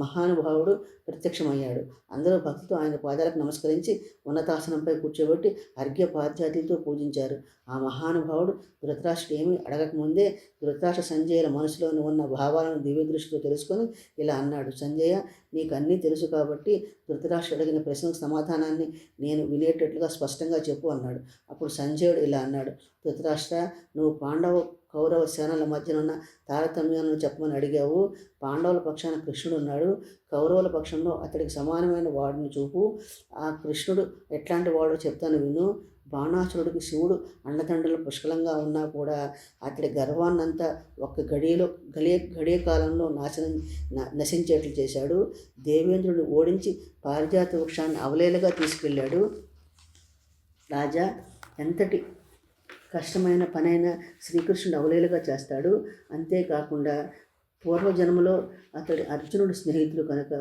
మహానుభావుడు ప్రత్యక్షమయ్యాడు. అందరూ భక్తితో ఆయన పాదాలకు నమస్కరించి ఉన్నతాసనంపై కూర్చోబెట్టి అర్ఘ్యపాద్యాదులతో పూజించారు. ఆ మహానుభావుడు ధృతరాష్ట్రుడు ఏమీ అడగకముందే ధృతరాష్ట్ర సంజయుల మనసులోని ఉన్న భావాలను దివ్య దృష్టితో తెలుసుకొని ఇలా అన్నాడు. సంజయ, నీకు అన్నీ తెలుసు కాబట్టి ధృతరాష్ట్రుడు అడిగిన ప్రశ్నకు సమాధానాన్ని నేను వినేటట్లుగా స్పష్టంగా చెప్పు అన్నాడు. అప్పుడు సంజయుడు ఇలా అన్నాడు. ధృతరాష్ట్ర, నువ్వు కౌరవ సేనల మధ్యనున్న తారతమ్యాలను చెప్పమని అడిగావు. పాండవుల పక్షాన కృష్ణుడు ఉన్నాడు. కౌరవుల పక్షంలో అతడికి సమానమైన వాడిని చూపు. ఆ కృష్ణుడు ఎట్లాంటి వాడో చెప్తాను విను. బాణాసురుడికి శివుడు అండదండలు పుష్కలంగా ఉన్నా కూడా అతడి గర్వాన్నంతా ఒక్క గడియ కాలంలో నశించేట్లు చేశాడు. దేవేంద్రుడిని ఓడించి పారిజాత వృక్షాన్ని అవలేలుగా తీసుకెళ్ళాడు. రాజా, ఎంతటి కష్టమైన పనైనా శ్రీకృష్ణుడు అవలేలుగా చేస్తాడు. అంతేకాకుండా పూర్వజన్మలో అతడి అర్జునుడు స్నేహితులు కనుక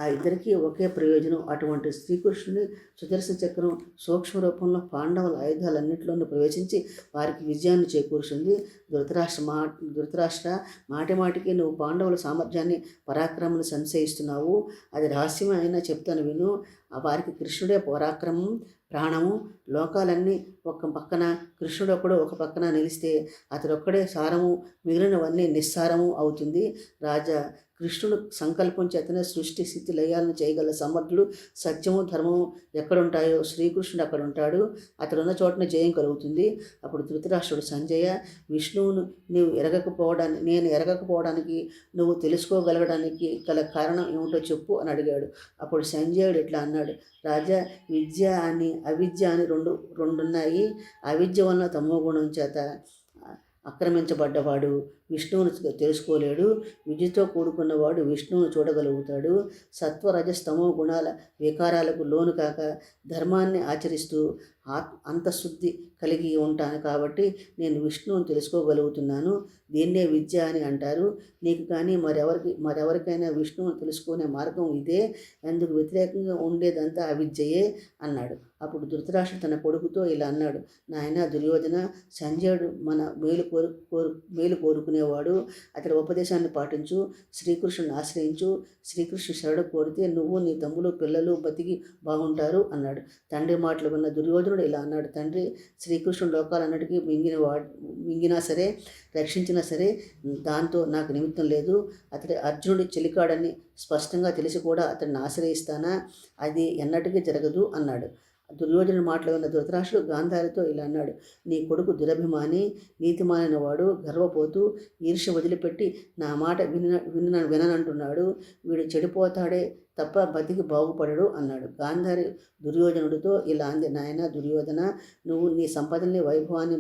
ఆ ఇద్దరికీ ఒకే ప్రయోజనం. అటువంటి శ్రీకృష్ణుని సుదర్శన చక్రం సూక్ష్మ రూపంలో పాండవుల ఆయుధాలన్నింటిలోనూ ప్రవేశించి వారికి విజయాన్ని చేకూరుస్తుంది. ధృతరాష్ట్ర, మాటికి నువ్వు పాండవుల సామర్థ్యాన్ని, పరాక్రమాన్ని సంశయిస్తున్నావు. అది రహస్యమే అయినా చెప్తాను విను. వారికి కృష్ణుడే పరాక్రమం, ప్రాణము. లోకాలన్నీ ఒక పక్కన, కృష్ణుడు ఒకడు ఒక పక్కన నిలిస్తే అతడొక్కడే సారము, మిగిలినవన్నీ నిస్సారము అవుతుంది. రాజా, కృష్ణుడు సంకల్పం చేతనే సృష్టి స్థితి లయాలను చేయగల సమర్థుడు. సత్యము ధర్మము ఎక్కడుంటాయో శ్రీకృష్ణుడు అక్కడ ఉంటాడు. అతడున్న చోటనే జయం కలుగుతుంది. అప్పుడు ధృతరాష్ట్రుడు, సంజయ, విష్ణువును నేను ఎరగకపోవడానికి నువ్వు తెలుసుకోగలగడానికి గల కారణం ఏమిటో చెప్పు అని అడిగాడు. అప్పుడు సంజయుడు ఇట్లా అన్నాడు, రాజా, విద్య అని అవిద్య అని రెండున్నాయి. అవిద్య వలన తమోగుణం చేత ఆక్రమించబడ్డవాడు విష్ణువును తెలుసుకోలేడు. విద్యతో కూడుకున్నవాడు విష్ణువును చూడగలుగుతాడు. సత్వరజస్తమో గుణాల వికారాలకు లోను కాక ధర్మాన్ని ఆచరిస్తూ అంతఃశుద్ధి కలిగి ఉంటాను కాబట్టి నేను విష్ణువును తెలుసుకోగలుగుతున్నాను. దీన్నే విద్య అని అంటారు. నీకు కానీ మరెవరికైనా విష్ణువును తెలుసుకునే మార్గం ఇదే. అందుకు వ్యతిరేకంగా ఉండేదంతా అవిద్యయే అన్నాడు. అప్పుడు ధృతరాష్ట్రుడు తన కొడుకుతో ఇలా అన్నాడు, నాయన దుర్యోధన, సంజయుడు మన మేలు కోరుకునేవాడు. అతడి ఉపదేశాన్ని పాటించు, శ్రీకృష్ణుని ఆశ్రయించు. శ్రీకృష్ణుడు శరణు కోరితే నువ్వు, నీ తమ్ములు, పిల్లలు బతికి బాగుంటారు అన్నాడు. తండ్రి మాటలు విన్న దుర్యోధనుడు ఇలా అన్నాడు, తండ్రి, శ్రీకృష్ణుడు లోకాలన్నిటికీ మింగినా సరే, రక్షించినా సరే దాంతో నాకు నిమిత్తం లేదు. అతడి అర్జునుడి చెలికాడని స్పష్టంగా తెలిసి కూడా అతడిని ఆశ్రయిస్తానా? అది ఎన్నటికీ జరగదు అన్నాడు. దుర్యోధనుడి మాటలు విన్న ధృతరాష్ట్రుడు గాంధారితో ఇలా అన్నాడు, నీ కొడుకు దురభిమాని, నీతిమాలిన వాడు, గర్వపోతూ ఈర్ష్య వదిలిపెట్టి నా మాట విననంటున్నాడు. వీడు చెడిపోతాడే తప్ప బతికి బాగుపడడు అన్నాడు. గాంధారి దుర్యోధనుడితో ఇలా అంది, నాయన దుర్యోధన, నువ్వు నీ సంపదల్ని, వైభవాన్ని,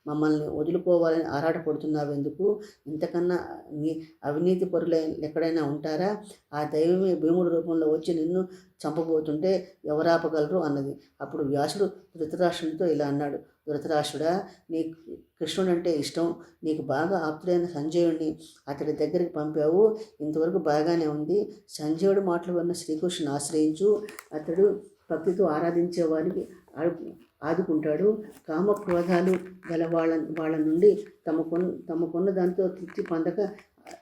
మమ్మల్ని వదులుకోవాలని ఆరాటపడుతున్నావెందుకు? ఇంతకన్నా నీ అవినీతి పరులు ఎక్కడైనా ఉంటారా? ఆ దైవమే భీముడి రూపంలో వచ్చి నిన్ను చంపబోతుంటే ఎవరాపగలరు అన్నది. అప్పుడు వ్యాసుడు ధృతరాష్ట్రునితో ఇలా అన్నాడు, ధృతరాష్ట్రుడా, నీ కృష్ణుడు అంటే ఇష్టం. నీకు బాగా ఆప్తుడైన సంజయుడిని అతడి దగ్గరికి పంపావు. ఇంతవరకు బాగానే ఉంది. సంజయుడు మాటలు విన్న శ్రీకృష్ణుని ఆశ్రయించు. అతడు భక్తితో ఆరాధించే వారికి ఆదుకుంటాడు. కామక్రోధాలు గల వాళ్ళ నుండి తమకున్న దాంతో తృప్తి పొందక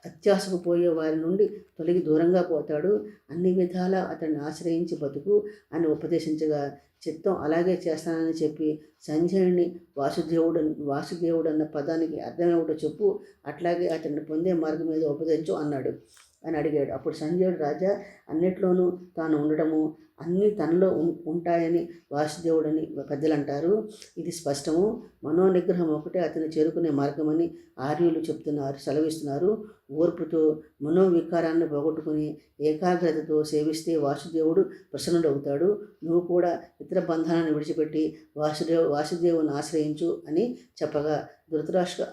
అత్యాశకు పోయే వారి నుండి తొలగి దూరంగా పోతాడు. అన్ని విధాలా అతన్ని ఆశ్రయించి బతుకు అని ఉపదేశించగా, చిత్తం అలాగే చేస్తానని చెప్పి సంజయుడిని వాసుదేవుడు అన్న పదానికి అర్థమేమిటో చెప్పు, అట్లాగే అతన్ని పొందే మార్గం మీద ఉపదేశించు అన్నాడు అని అడిగాడు. అప్పుడు సంజయుడు, రాజా, అన్నిట్లోనూ తాను ఉండటము, అన్నీ తనలో ఉంటాయని వాసుదేవుడని పెద్దలు అంటారు. ఇది స్పష్టము. మనోనిగ్రహం ఒకటే అతను చేరుకునే మార్గమని ఆర్యులు సెలవిస్తున్నారు. ఓర్పుతో మనోవికారాన్ని పోగొట్టుకుని ఏకాగ్రతతో సేవిస్తే వాసుదేవుడు ప్రసన్నుడవుతాడు. నువ్వు కూడా ఇతర బంధాలను విడిచిపెట్టి వాసుదేవుని ఆశ్రయించు అని చెప్పగా, ధృతరాష్ట్రుడు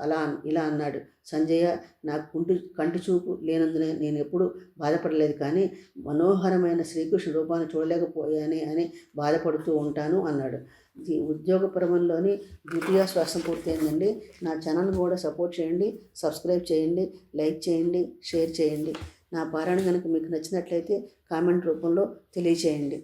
ఇలా అన్నాడు, సంజయ, నాకు కంటి చూపు లేనందునే నేను ఎప్పుడూ బాధపడలేదు, కానీ మనోహరమైన శ్రీకృష్ణ రూపాన్ని చూడలేకపోయానే అని బాధపడుతూ ఉంటాను అన్నాడు. ఉద్యోగపరమంలోని ద్వితీయ శ్వాసం పూర్తయిందండి. నా ఛానల్ కూడా సపోర్ట్ చేయండి, సబ్స్క్రైబ్ చేయండి, లైక్ చేయండి, షేర్ చేయండి. నా పారాయణ కనుక మీకు నచ్చినట్లయితే కామెంట్ రూపంలో తెలియచేయండి.